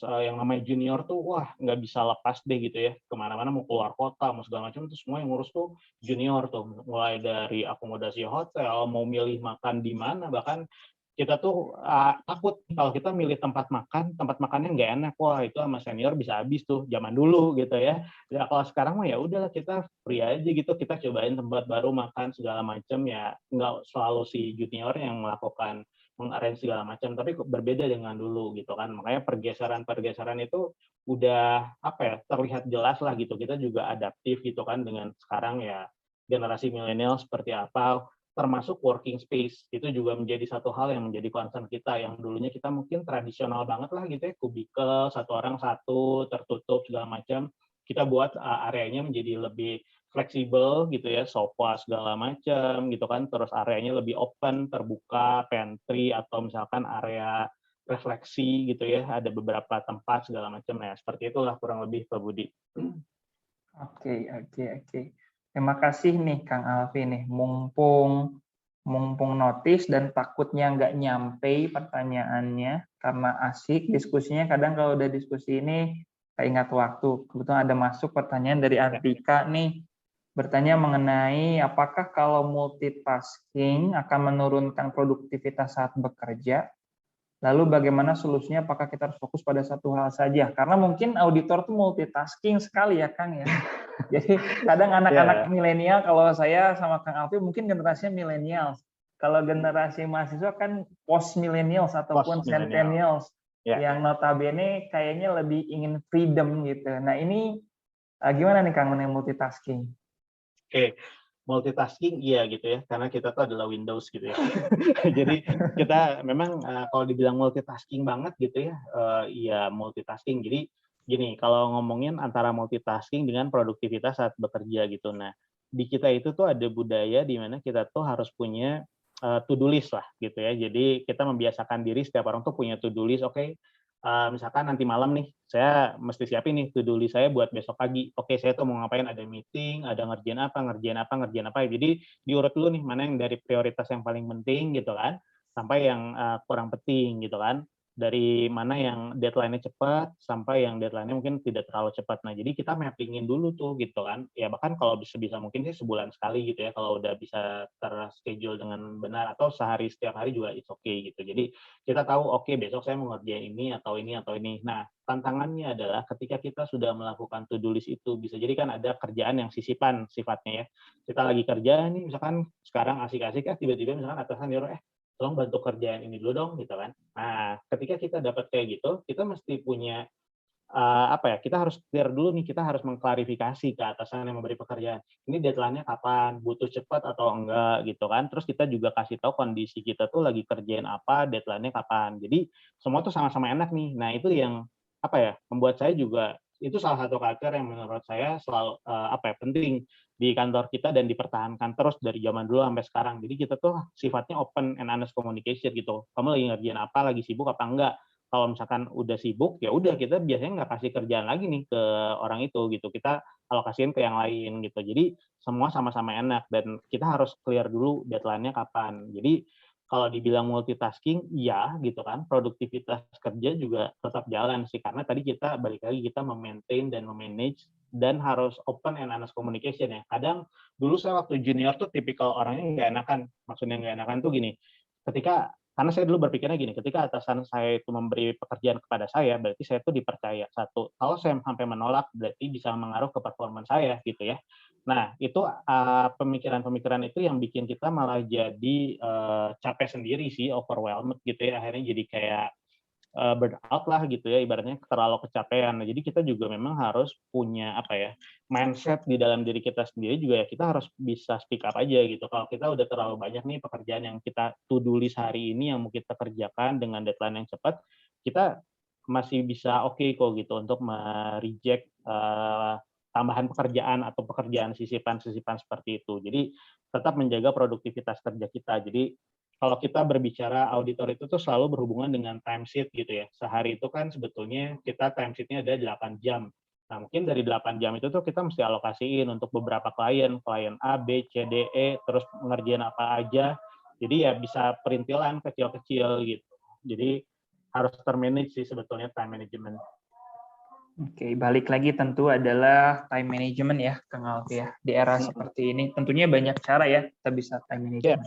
S1: yang namanya junior tuh wah nggak bisa lepas deh gitu ya, kemana-mana mau keluar kota mau segala macam tuh semua yang ngurus tuh junior tuh, mulai dari akomodasi hotel, mau milih makan di mana, bahkan kita tuh takut kalau kita milih tempat makannya nggak enak, wah itu sama senior bisa habis tuh zaman dulu gitu ya. Ya kalau sekarang mah ya udahlah kita free aja gitu, kita cobain tempat baru makan segala macam ya, nggak selalu si junior yang melakukan mengarrange segala macam, tapi berbeda dengan dulu gitu kan. Makanya pergeseran-pergeseran itu udah apa ya terlihat jelas lah gitu. Kita juga adaptif gitu kan dengan sekarang ya generasi milenial seperti apa, termasuk working space itu juga menjadi satu hal yang menjadi concern kita. Yang dulunya kita mungkin tradisional banget lah gitu ya, kubikel satu orang satu tertutup segala macam, kita buat areanya menjadi lebih fleksibel gitu ya, sofa segala macam gitu kan, terus areanya lebih open, terbuka, pantry atau misalkan area refleksi gitu ya, ada beberapa tempat segala macam. Nah, seperti itulah kurang lebih Pak Budi.
S2: Oke, oke, oke. Terima kasih nih Kang Alfi nih, mumpung notice dan takutnya nggak nyampe pertanyaannya karena asik diskusinya. Kadang kalau udah diskusi ini keingat waktu. Kebetulan ada masuk pertanyaan dari Artika nih, bertanya mengenai apakah kalau multitasking akan menurunkan produktivitas saat bekerja. Lalu bagaimana solusinya? Apakah kita harus fokus pada satu hal saja? Karena mungkin auditor tuh multitasking sekali ya, Kang ya. Jadi kadang anak-anak milenial, kalau saya sama Kang Alfi mungkin generasinya milenial. Kalau generasi mahasiswa kan post millennials ataupun centennials yang notabene kayaknya lebih ingin freedom gitu. Nah ini gimana nih Kang mengenai multitasking?
S1: Oke. Multitasking iya gitu ya, karena kita tuh adalah Windows gitu ya. Jadi kita memang kalau dibilang multitasking banget gitu ya, iya multitasking. Jadi gini, kalau ngomongin antara multitasking dengan produktivitas saat bekerja gitu. Nah, di kita itu tuh ada budaya di mana kita tuh harus punya to-do list lah gitu ya. Jadi kita membiasakan diri setiap orang tuh punya to-do list, oke. Misalkan nanti malam nih, saya mesti siapin nih to-do list saya buat besok pagi. Oke, saya tuh mau ngapain, ada meeting, ada ngerjain apa. Jadi diurut dulu nih, mana yang dari prioritas yang paling penting gitu kan, sampai yang kurang penting gitu kan. Dari mana yang deadline-nya cepat, sampai yang deadline-nya mungkin tidak terlalu cepat. Nah, jadi kita mapping-in dulu tuh gitu kan. Ya bahkan kalau sebisa mungkin sih sebulan sekali gitu ya, kalau udah bisa terschedule dengan benar, atau sehari setiap hari juga it's okay gitu. Jadi kita tahu oke besok saya mau ngerjain ini atau ini atau ini. Nah, tantangannya adalah ketika kita sudah melakukan to do list itu, bisa jadi kan ada kerjaan yang sisipan sifatnya ya. Kita lagi kerja nih misalkan sekarang asik-asik tiba-tiba misalkan atasan nyuruh tolong bantu kerjaan ini dulu dong gitu kan. Nah, ketika kita dapat kayak gitu, kita mesti punya apa ya, kita harus clear dulu nih, kita harus mengklarifikasi ke atasan yang memberi pekerjaan, ini deadline-nya kapan, butuh cepat atau enggak gitu kan. Terus kita juga kasih tahu kondisi kita tuh lagi kerjain apa, deadline-nya kapan. Jadi semua tuh sama-sama enak nih. Nah itu yang apa ya, membuat saya juga itu salah satu culture yang menurut saya selalu apa ya, penting di kantor kita dan dipertahankan terus dari zaman dulu sampai sekarang. Jadi kita tuh sifatnya open and honest communication gitu. Kamu lagi ngerjain apa, lagi sibuk apa enggak. Kalau misalkan udah sibuk, ya udah kita biasanya nggak kasih kerjaan lagi nih ke orang itu gitu, kita alokasiin ke yang lain gitu. Jadi semua sama-sama enak dan kita harus clear dulu deadline-nya kapan. Jadi kalau dibilang multitasking, iya gitu kan, produktivitas kerja juga tetap jalan sih, karena tadi kita balik lagi kita memaintain dan memanage dan harus open and honest communication ya. Kadang dulu saya waktu junior tuh tipikal orangnya nggak enakan, maksudnya nggak enakan tuh gini, ketika karena saya dulu berpikirnya gini, ketika atasan saya itu memberi pekerjaan kepada saya, berarti saya itu dipercaya. Satu, kalau saya sampai menolak, berarti bisa mengaruh ke performa saya, gitu ya. Nah, itu pemikiran-pemikiran itu yang bikin kita malah jadi capek sendiri sih, overwhelmed gitu ya. Akhirnya jadi kayak burnout lah gitu ya, ibaratnya terlalu kecapean. Nah, jadi kita juga memang harus punya apa ya, mindset di dalam diri kita sendiri juga ya, kita harus bisa speak up aja gitu. Kalau kita udah terlalu banyak nih pekerjaan yang kita to do list hari ini yang mau kita kerjakan dengan deadline yang cepat, kita masih bisa oke kok gitu untuk me-reject tambahan pekerjaan atau pekerjaan sisipan-sisipan seperti itu. Jadi tetap menjaga produktivitas kerja kita. Jadi kalau kita berbicara auditor itu tuh selalu berhubungan dengan time sheet gitu ya. Sehari itu kan sebetulnya kita time sheet-nya ada 8 jam. Nah, mungkin dari 8 jam itu tuh kita mesti alokasiin untuk beberapa klien, klien A, B, C, D, E, terus ngerjain apa aja. Jadi ya bisa perintilan kecil-kecil gitu. Jadi harus termanage sih sebetulnya time management.
S2: Oke, balik lagi tentu adalah time management ya, Kang Alfi ya. Di era seperti ini, tentunya banyak cara ya kita bisa time management.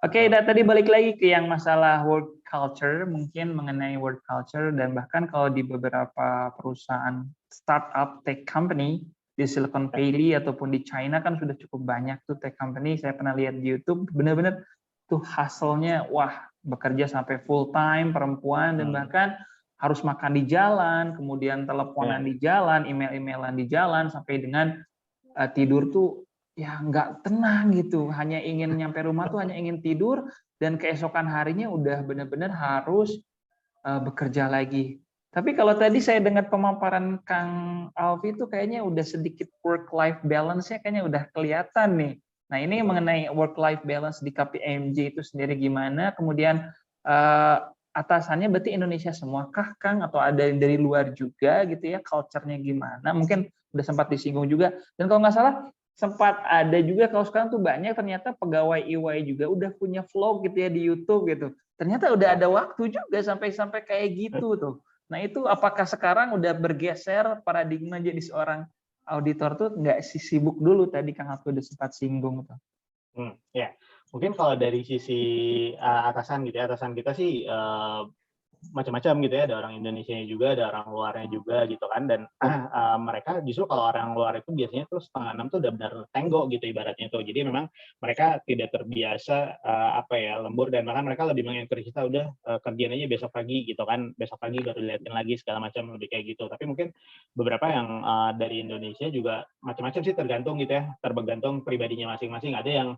S2: Oke, tadi balik lagi ke yang masalah work culture, mungkin mengenai work culture, dan bahkan kalau di beberapa perusahaan startup tech company di Silicon Valley ataupun di China kan sudah cukup banyak tuh tech company. Saya pernah lihat di YouTube, benar-benar tuh hustle-nya, wah, bekerja sampai full time, perempuan, dan bahkan harus makan di jalan, kemudian teleponan di jalan, email-emailan di jalan, sampai dengan tidur tuh ya nggak tenang gitu, hanya ingin nyampe rumah tuh hanya ingin tidur, dan keesokan harinya udah benar-benar harus bekerja lagi. Tapi kalau tadi saya dengar pemaparan Kang Alfi itu kayaknya udah sedikit work-life balance-nya kayaknya udah kelihatan nih. Nah ini mengenai work-life balance di KPMG itu sendiri gimana, kemudian atasannya berarti Indonesia semua kah Kang, atau ada yang dari luar juga gitu ya, culture-nya gimana? Mungkin udah sempat disinggung juga, dan kalau nggak salah sempat ada juga kalau sekarang tuh banyak ternyata pegawai EY juga udah punya vlog gitu ya di YouTube gitu. Ternyata udah ada waktu juga sampai kayak gitu tuh. Nah itu apakah sekarang udah bergeser paradigma jadi seorang auditor tuh nggak sibuk dulu, tadi Kang Alfi udah sempat singgung tuh.
S1: Ya, mungkin kalau dari sisi atasan gitu ya, atasan kita sih macam-macam gitu ya, ada orang Indonesianya juga, ada orang luarnya juga gitu kan, dan mereka justru kalau orang luar itu biasanya tuh 5:30 tuh udah benar tenggo gitu ibaratnya tuh. Jadi memang mereka tidak terbiasa apa ya, lembur, dan bahkan mereka lebih mengencourage kita udah kerjain aja besok pagi gitu kan, besok pagi baru dilihatin lagi segala macam, lebih kayak gitu. Tapi mungkin beberapa yang dari Indonesia juga macam-macam sih, tergantung gitu ya, tergantung pribadinya masing-masing. Ada yang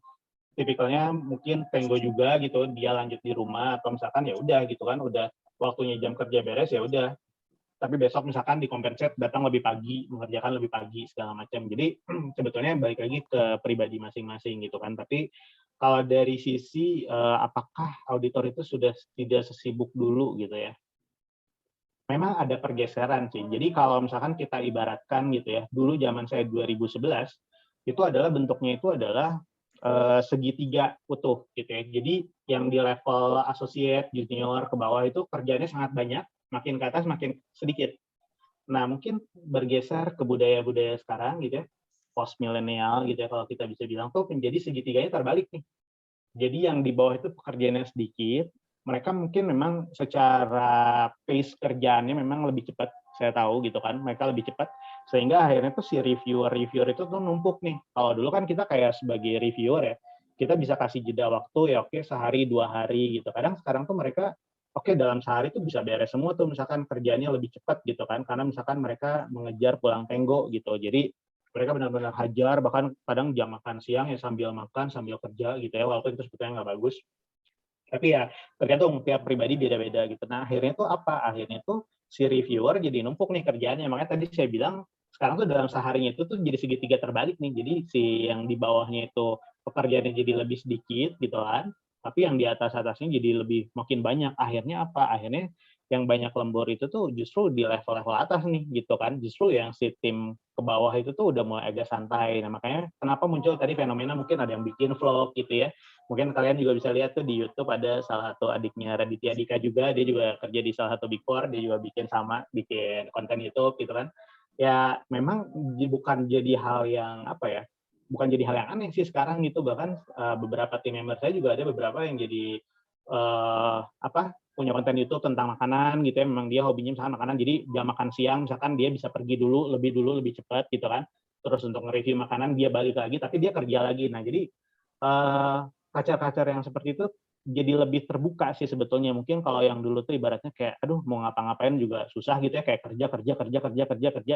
S1: tipikalnya mungkin tenggo juga gitu, dia lanjut di rumah, atau misalkan ya udah gitu kan, udah waktunya jam kerja beres ya udah, tapi besok misalkan dikompensat datang lebih pagi, mengerjakan lebih pagi segala macam. Jadi sebetulnya balik lagi ke pribadi masing-masing gitu kan. Tapi kalau dari sisi apakah auditor itu sudah tidak sesibuk dulu gitu ya, memang ada pergeseran sih. Jadi kalau misalkan kita ibaratkan gitu ya, dulu zaman saya 2011 itu adalah bentuknya itu adalah segitiga utuh gitu ya. Jadi yang di level associate, junior ke bawah itu kerjanya sangat banyak, makin ke atas makin sedikit. Nah, mungkin bergeser ke budaya-budaya sekarang gitu ya, post milenial gitu ya, kalau kita bisa bilang tuh menjadi segitiganya terbalik nih. Jadi yang di bawah itu pekerjaannya sedikit, mereka mungkin memang secara pace kerjaannya memang lebih cepat, saya tahu gitu kan, mereka lebih cepat, sehingga akhirnya tuh si reviewer itu tuh numpuk nih. Kalau dulu kan kita kayak sebagai reviewer ya, kita bisa kasih jeda waktu ya, oke, sehari 2 hari gitu. Kadang sekarang tuh mereka oke dalam sehari itu bisa beres semua tuh misalkan kerjanya lebih cepat gitu kan, karena misalkan mereka mengejar pulang tenggo gitu. Jadi mereka benar-benar hajar, bahkan kadang jam makan siang ya sambil makan, sambil kerja gitu ya, walaupun itu sebetulnya nggak bagus. Tapi ya tergantung tiap pribadi beda-beda gitu. Nah akhirnya tuh apa? Akhirnya tuh si reviewer jadi numpuk nih kerjaannya. Makanya tadi saya bilang sekarang tuh dalam seharinya itu tuh jadi segitiga terbalik nih. Jadi si yang di bawahnya itu pekerjaannya jadi lebih sedikit gitu kan. Tapi yang di atas-atasnya jadi lebih makin banyak. Akhirnya apa? Akhirnya yang banyak lembur itu tuh justru di level-level atas nih gitu kan. Justru yang si tim ke bawah itu tuh udah mulai agak santai. Nah makanya kenapa muncul tadi fenomena mungkin ada yang bikin vlog gitu ya. Mungkin kalian juga bisa lihat tuh di YouTube ada salah satu adiknya Raditya Dika juga, dia juga kerja di salah satu Big Four, dia juga bikin sama, bikin konten YouTube gitu kan. Ya memang bukan jadi hal yang apa ya, bukan jadi hal yang aneh sih sekarang gitu, bahkan beberapa tim member saya juga ada beberapa yang jadi apa punya konten YouTube tentang makanan gitu ya, memang dia hobinya misalkan makanan, jadi jam makan siang misalkan dia bisa pergi dulu, lebih cepat gitu kan, terus untuk nge-review makanan dia balik lagi, tapi dia kerja lagi. Nah jadi kacar-kacar yang seperti itu jadi lebih terbuka sih sebetulnya. Mungkin kalau yang dulu tuh ibaratnya kayak, aduh mau ngapa-ngapain juga susah gitu ya, kayak kerja.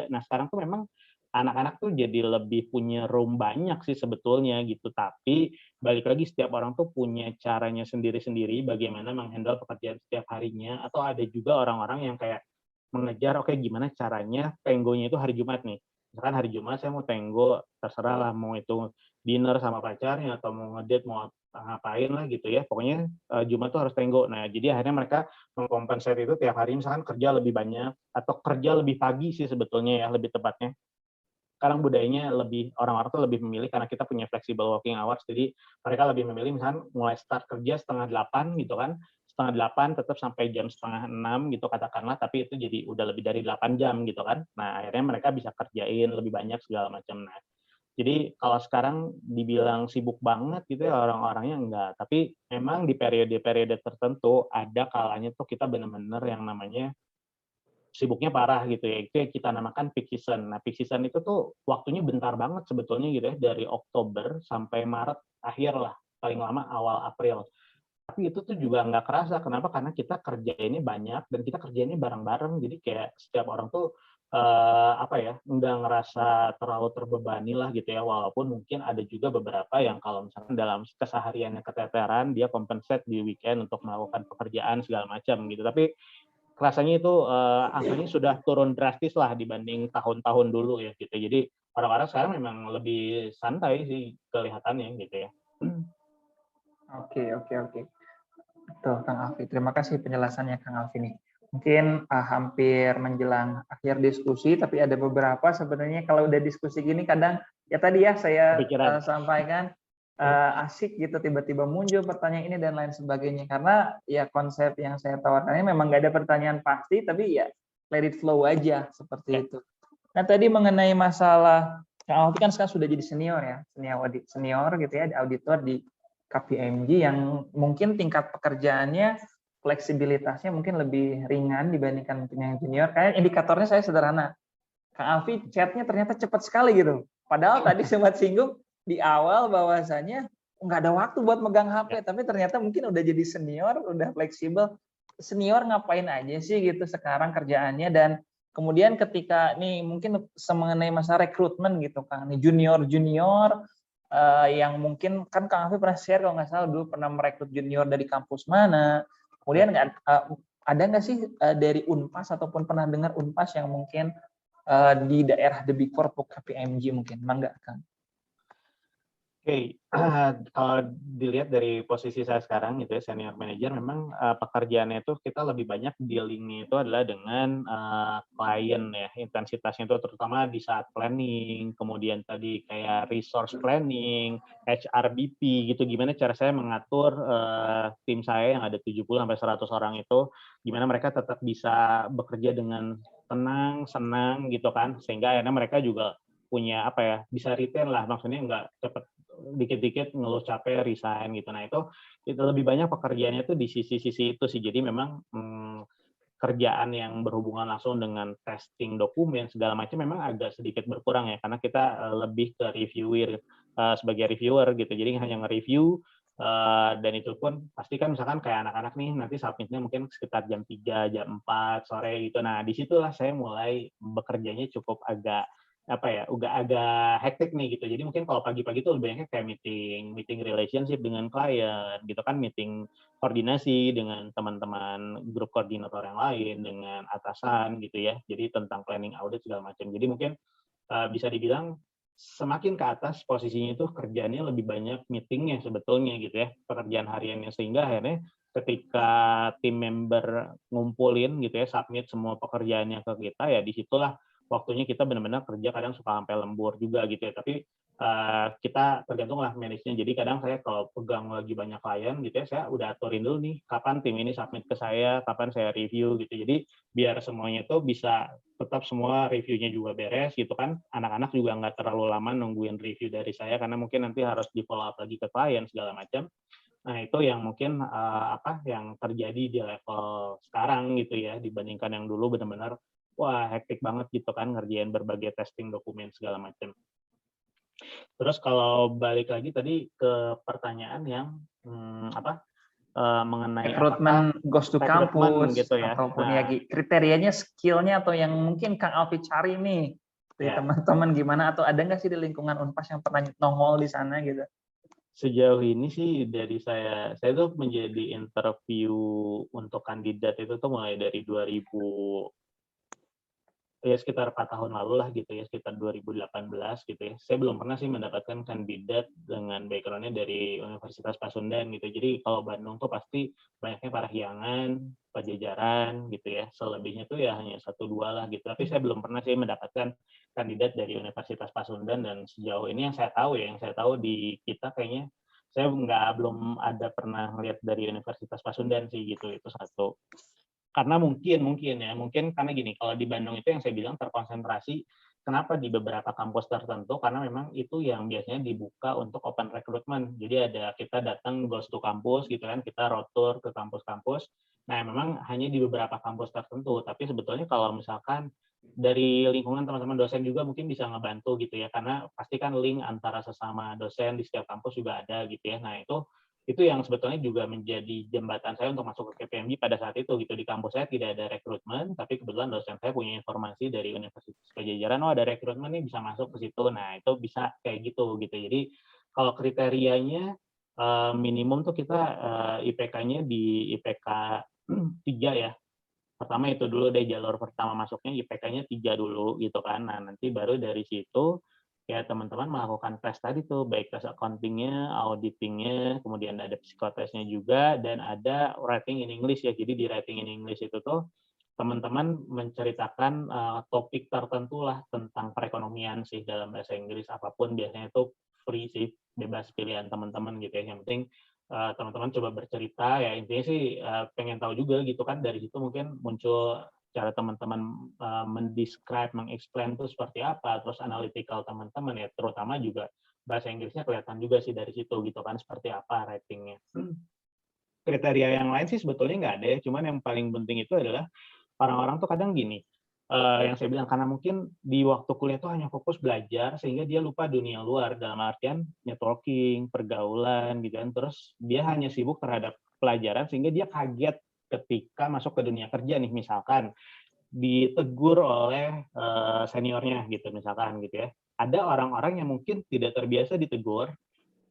S1: Nah sekarang tuh memang anak-anak tuh jadi lebih punya room banyak sih sebetulnya gitu. Tapi balik lagi setiap orang tuh punya caranya sendiri-sendiri bagaimana menghandle pekerjaan setiap harinya. Atau ada juga orang-orang yang kayak mengejar, oke gimana caranya tenggonya itu hari Jumat nih. Misalkan hari Jumat saya mau tenggo, terserah lah mau itu dinner sama pacarnya atau mau ngedate mau ngapain lah gitu ya. Pokoknya Jumat tuh harus tenggo. Nah, jadi akhirnya mereka mengkompensasi itu tiap hari misalkan kerja lebih banyak atau kerja lebih pagi sih sebetulnya ya lebih tepatnya. Sekarang budayanya lebih orang-orang tuh lebih memilih karena kita punya flexible working hours. Jadi mereka lebih memilih misalkan mulai start kerja setengah 8 gitu kan. Setengah 8 tetap sampai jam setengah 6 gitu katakanlah, tapi itu jadi udah lebih dari 8 jam gitu kan. Nah, akhirnya mereka bisa kerjain lebih banyak segala macam. Nah, jadi kalau sekarang dibilang sibuk banget gitu ya orang-orangnya enggak, tapi memang di periode-periode tertentu ada kalanya tuh kita benar-benar yang namanya sibuknya parah gitu ya, itu yang kita namakan peak season. Nah, peak season itu tuh waktunya bentar banget sebetulnya gitu ya, dari Oktober sampai Maret akhir lah, paling lama awal April. Tapi itu tuh juga nggak kerasa, kenapa? Karena kita kerja ini banyak dan kita kerjanya bareng-bareng, jadi kayak setiap orang tuh apa ya, nggak ngerasa terlalu terbebani lah gitu ya, walaupun mungkin ada juga beberapa yang kalau misalkan dalam kesehariannya keteteran, dia compensate di weekend untuk melakukan pekerjaan segala macam gitu. Tapi rasanya itu angkanya sudah turun drastis lah dibanding tahun-tahun dulu ya gitu. Jadi orang-orang sekarang memang lebih santai sih kelihatannya gitu ya.
S2: Oke, oke, oke. Betul, Kang Alfi. Terima kasih penjelasannya, Kang Alfi nih. Mungkin hampir menjelang akhir diskusi, tapi ada beberapa sebenarnya kalau udah diskusi gini kadang ya tadi ya saya
S1: Kepikiran.
S2: sampaikan asik gitu tiba-tiba muncul pertanyaan ini dan lain sebagainya karena ya konsep yang saya tawarkannya memang nggak ada pertanyaan pasti tapi ya let it flow aja seperti
S1: Ya.
S2: itu. Nah tadi mengenai masalah Kang Alfi kan sekarang sudah jadi senior ya, senior gitu ya, auditor di KPMG yang mungkin tingkat pekerjaannya fleksibilitasnya mungkin lebih ringan dibandingkan yang junior. Kayak indikatornya saya sederhana. Kang Alfi chatnya ternyata cepat sekali gitu. Padahal tadi sempat singgung di awal bahwasanya nggak ada waktu buat megang HP, tapi ternyata mungkin udah jadi senior, udah fleksibel. Senior ngapain aja sih gitu sekarang kerjaannya dan kemudian ketika nih mungkin mengenai masa rekrutmen gitu Kang, nih junior yang mungkin kan Kang Alfi pernah share kalau nggak salah dulu pernah merekrut junior dari kampus mana. Kemudian ada nggak sih dari Unpas ataupun pernah dengar Unpas yang mungkin di daerah The Big Four KPMG mungkin, mangga Kang.
S1: Oke, kalau dilihat dari posisi saya sekarang gitu ya, senior manager, memang pekerjaannya itu kita lebih banyak dealing-nya itu adalah dengan klien ya, intensitasnya itu terutama di saat planning, kemudian tadi kayak resource planning, HRBP gitu, gimana cara saya mengatur tim saya yang ada 70-100 orang itu, gimana mereka tetap bisa bekerja dengan tenang, senang gitu kan, sehingga akhirnya mereka juga punya apa ya, bisa retain lah, maksudnya nggak cepet dikit-dikit ngeluh capek resign gitu. Nah itu lebih banyak pekerjaannya tuh di sisi-sisi itu sih. Jadi memang kerjaan yang berhubungan langsung dengan testing dokumen segala macam memang agak sedikit berkurang ya karena kita lebih ke reviewer sebagai reviewer gitu. Jadi hanya nge-review Dan itu pun pasti kan misalkan kayak anak-anak nih nanti submit-nya mungkin sekitar jam 3, jam 4 sore gitu. Nah, disitulah saya mulai bekerjanya cukup agak apa ya, agak hektik nih gitu. Jadi mungkin kalau pagi-pagi tuh lebih banyaknya kayak meeting relationship dengan klien gitu kan, meeting koordinasi dengan teman-teman grup koordinator yang lain, dengan atasan gitu ya. Jadi tentang planning audit segala macam. Jadi mungkin bisa dibilang semakin ke atas posisinya itu kerjaannya lebih banyak meetingnya sebetulnya gitu ya, pekerjaan hariannya, sehingga akhirnya ketika tim member ngumpulin gitu ya, submit semua pekerjaannya ke kita, ya disitulah waktunya kita benar-benar kerja, kadang suka sampai lembur juga gitu ya. Tapi kita tergantung lah manage-nya. Jadi kadang saya kalau pegang lagi banyak klien gitu ya, saya udah aturin dulu nih kapan tim ini submit ke saya, kapan saya review gitu. Jadi biar semuanya itu bisa tetap semua reviewnya juga beres gitu kan. Anak-anak juga nggak terlalu lama nungguin review dari saya karena mungkin nanti harus di follow up lagi ke klien segala macam. Nah, itu yang mungkin yang terjadi di level sekarang gitu ya, dibandingkan yang dulu benar-benar wah hektik banget gitu kan ngerjain berbagai testing dokumen segala macam. Terus kalau balik lagi tadi ke pertanyaan yang mengenai
S2: rekrutmen ghost to
S1: rekrutmen
S2: campus
S1: gitu ya.
S2: ataupun
S1: Nah,
S2: ya kriterianya, skillnya atau yang mungkin Kang Alfi cari nih dari
S1: ya,
S2: teman-teman gimana, atau ada nggak sih di lingkungan Unpas yang pernah nongol di sana gitu?
S1: sejauh ini sih dari saya tuh menjadi interview untuk kandidat itu tuh mulai dari 2000 ya sekitar 4 tahun lalu lah gitu ya, sekitar 2018 gitu ya. Saya belum pernah sih mendapatkan kandidat dengan background-nya dari Universitas Pasundan gitu. Jadi kalau Bandung tuh pasti banyaknya Parahyangan, Pajajaran gitu ya. Selebihnya tuh ya hanya 1-2 lah gitu. Tapi saya belum pernah sih mendapatkan kandidat dari Universitas Pasundan, dan sejauh ini yang saya tahu di kita kayaknya saya belum ada pernah melihat dari Universitas Pasundan sih gitu. Itu satu. Karena mungkin karena gini, kalau di Bandung itu yang saya bilang terkonsentrasi, kenapa di beberapa kampus tertentu, karena memang itu yang biasanya dibuka untuk open recruitment. Jadi kita datang ghost to kampus gitu kan, kita road tour ke kampus-kampus. Nah, memang hanya di beberapa kampus tertentu, tapi sebetulnya kalau misalkan dari lingkungan teman-teman dosen juga mungkin bisa ngebantu gitu ya, karena pasti kan link antara sesama dosen di setiap kampus juga ada gitu ya. Nah, itu yang sebetulnya juga menjadi jembatan saya untuk masuk ke KPMG pada saat itu gitu. Di kampus saya tidak ada rekrutmen, tapi kebetulan dosen saya punya informasi dari Universitas Pajajaran, oh ada rekrutmen nih, bisa masuk ke situ. Nah, itu bisa kayak gitu. Jadi kalau kriterianya minimum tuh kita IPK-nya di IPK 3 ya. Pertama itu dulu deh, jalur pertama masuknya IPK-nya 3 dulu gitu kan. Nah, nanti baru dari situ ya teman-teman melakukan tes tadi tuh, baik tes accounting-nya, auditing-nya, kemudian ada psikotesnya juga, dan ada writing in English ya. Jadi di writing in English itu tuh teman-teman menceritakan topik tertentu lah tentang perekonomian sih dalam bahasa Inggris, apapun biasanya itu free sih, bebas pilihan teman-teman gitu ya. Yang penting teman-teman coba bercerita ya, intinya sih pengen tahu juga gitu kan, dari situ mungkin muncul cara teman-teman mendescribe, mengexplain itu seperti apa, terus analytical teman-teman ya, terutama juga bahasa Inggrisnya kelihatan juga sih dari situ gitu kan, seperti apa writing-nya. Kriteria yang lain sih sebetulnya nggak ada ya, cuman yang paling penting itu adalah orang-orang tuh kadang gini, yang saya bilang, karena mungkin di waktu kuliah tuh hanya fokus belajar, sehingga dia lupa dunia luar, dalam artian networking, pergaulan, gitu kan. Terus dia hanya sibuk terhadap pelajaran, sehingga dia kaget ketika masuk ke dunia kerja nih, misalkan ditegur oleh seniornya gitu, misalkan gitu ya. Ada orang-orang yang mungkin tidak terbiasa ditegur,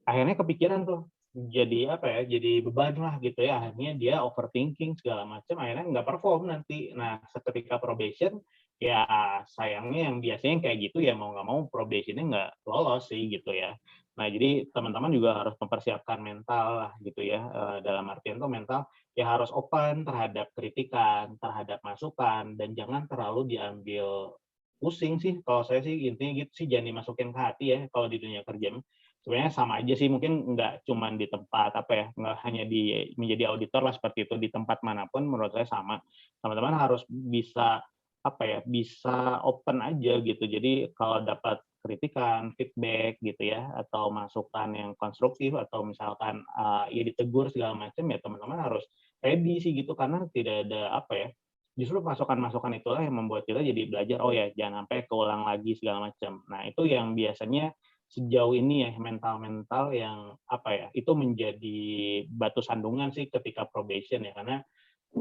S1: akhirnya kepikiran tuh, jadi apa ya, jadi beban lah gitu ya, akhirnya dia overthinking segala macam, akhirnya nggak perform nanti. Nah, seketika probation, ya sayangnya yang biasanya kayak gitu ya mau nggak mau probationnya nggak lolos sih gitu ya. Nah, jadi teman-teman juga harus mempersiapkan mental lah gitu ya, dalam artian tuh mental ya harus open terhadap kritikan, terhadap masukan, dan jangan terlalu diambil pusing sih. Kalau saya sih intinya gitu sih, jangan dimasukin ke hati ya kalau di dunia kerja. Sebenarnya sama aja sih, mungkin nggak cuma di tempat apa ya, nggak hanya di menjadi auditor lah seperti itu, di tempat manapun menurut saya sama. Teman-teman harus bisa apa ya, bisa open aja gitu. Jadi kalau dapat kritikan, feedback gitu ya, atau masukan yang konstruktif, atau misalkan ya ditegur segala macam, ya teman-teman harus ready sih gitu, karena tidak ada apa ya, justru masukan-masukan itulah yang membuat kita jadi belajar, oh ya jangan sampai keulang lagi segala macam. Nah, itu yang biasanya sejauh ini ya mental-mental yang apa ya, itu menjadi batu sandungan sih ketika probation ya, karena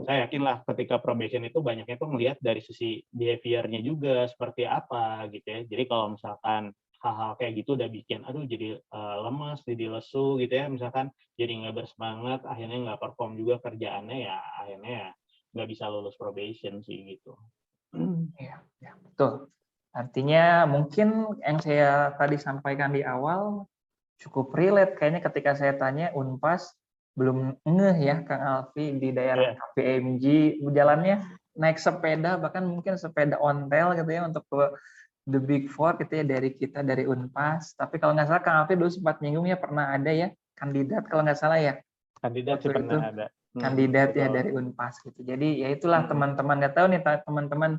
S1: saya yakin lah ketika probation itu banyaknya tuh ngelihat dari sisi behavior-nya juga seperti apa gitu ya. Jadi kalau misalkan hal-hal kayak gitu udah bikin, aduh jadi lemes, jadi lesu gitu ya, misalkan jadi nggak bersemangat, akhirnya nggak perform juga kerjaannya ya, akhirnya ya nggak bisa lulus probation sih gitu.
S2: Iya, ya, betul. Artinya mungkin yang saya tadi sampaikan di awal cukup relate kayaknya ketika saya tanya Unpas belum ngeh ya Kang Alfi di daerah
S1: Iya,
S2: KPMG jalannya naik sepeda bahkan mungkin sepeda ontel gitu ya untuk ke the big four gitu ya dari kita dari Unpas. Tapi kalau nggak salah Kang Alfi dulu sempat nyinggung ya pernah ada ya kandidat kalau nggak salah ya
S1: kandidat sih
S2: waktu itu
S1: pernah ada.
S2: kandidat ya
S1: Betul.
S2: dari Unpas gitu. Jadi ya itulah teman-teman nggak tahu nih teman-teman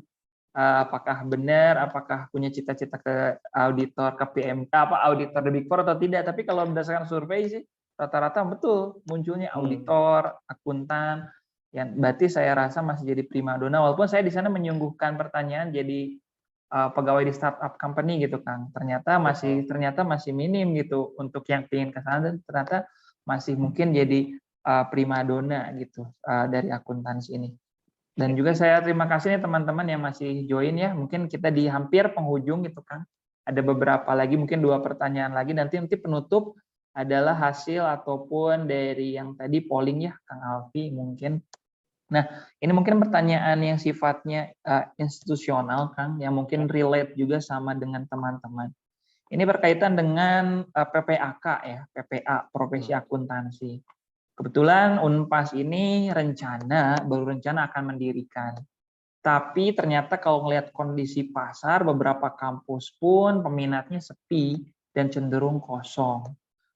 S2: apakah benar, apakah punya cita-cita ke auditor, ke PMK, apa auditor The Big Four atau tidak. Tapi kalau berdasarkan survei sih, rata-rata betul munculnya auditor, akuntan, yang berarti saya rasa masih jadi primadona. Walaupun saya di sana menyungguhkan pertanyaan jadi pegawai di startup company gitu Kang. Ternyata masih minim gitu untuk yang ingin ke sana dan ternyata masih mungkin jadi primadona gitu dari akuntansi ini. Dan juga saya terima kasih nih teman-teman yang masih join ya. Mungkin kita di hampir penghujung gitu kan. Ada beberapa lagi, mungkin 2 pertanyaan lagi. Nanti penutup adalah hasil ataupun dari yang tadi polling ya, Kang Alfi mungkin. Nah, ini mungkin pertanyaan yang sifatnya institusional, Kang, yang mungkin relate juga sama dengan teman-teman. Ini berkaitan dengan PPAK ya, PPA, Profesi Akuntansi. Kebetulan Unpas ini baru rencana akan mendirikan. Tapi ternyata kalau melihat kondisi pasar, beberapa kampus pun peminatnya sepi dan cenderung kosong.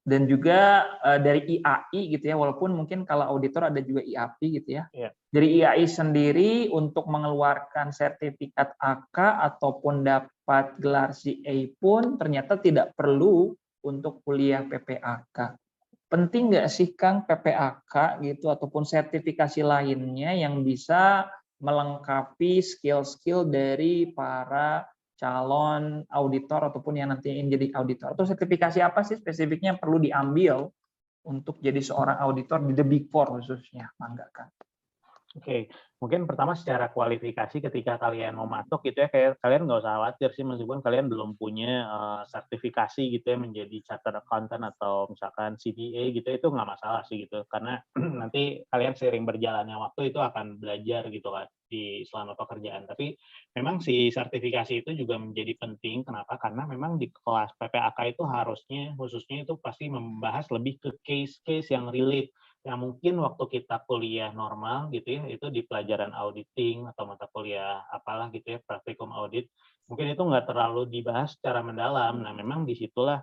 S2: Dan juga dari IAI gitu ya, walaupun mungkin kalau auditor ada juga IAPI gitu ya.
S1: Iya.
S2: Dari IAI sendiri untuk mengeluarkan sertifikat AK ataupun dapat gelar CA pun ternyata tidak perlu untuk kuliah PPAK. Penting nggak sih Kang PPAK gitu ataupun sertifikasi lainnya yang bisa melengkapi skill-skill dari para calon auditor ataupun yang nanti ingin jadi auditor? Atau sertifikasi apa sih spesifiknya yang perlu diambil untuk jadi seorang auditor di The Big Four khususnya? Mangga Kang.
S1: Oke, mungkin pertama secara kualifikasi ketika kalian mau masuk gitu ya, kayak kalian nggak usah khawatir sih meskipun kalian belum punya sertifikasi gitu ya menjadi chartered accountant atau misalkan CPA gitu ya, itu nggak masalah sih gitu karena nanti kalian seiring berjalannya waktu itu akan belajar gitu kan di selama pekerjaan. Tapi memang si sertifikasi itu juga menjadi penting. Kenapa? Karena memang di kelas PPAK itu harusnya khususnya itu pasti membahas lebih ke case-case yang relate yang mungkin waktu kita kuliah normal gitu ya, itu di pelajaran auditing atau mata kuliah apalah gitu ya, praktikum audit, mungkin itu nggak terlalu dibahas secara mendalam. Nah, memang disitulah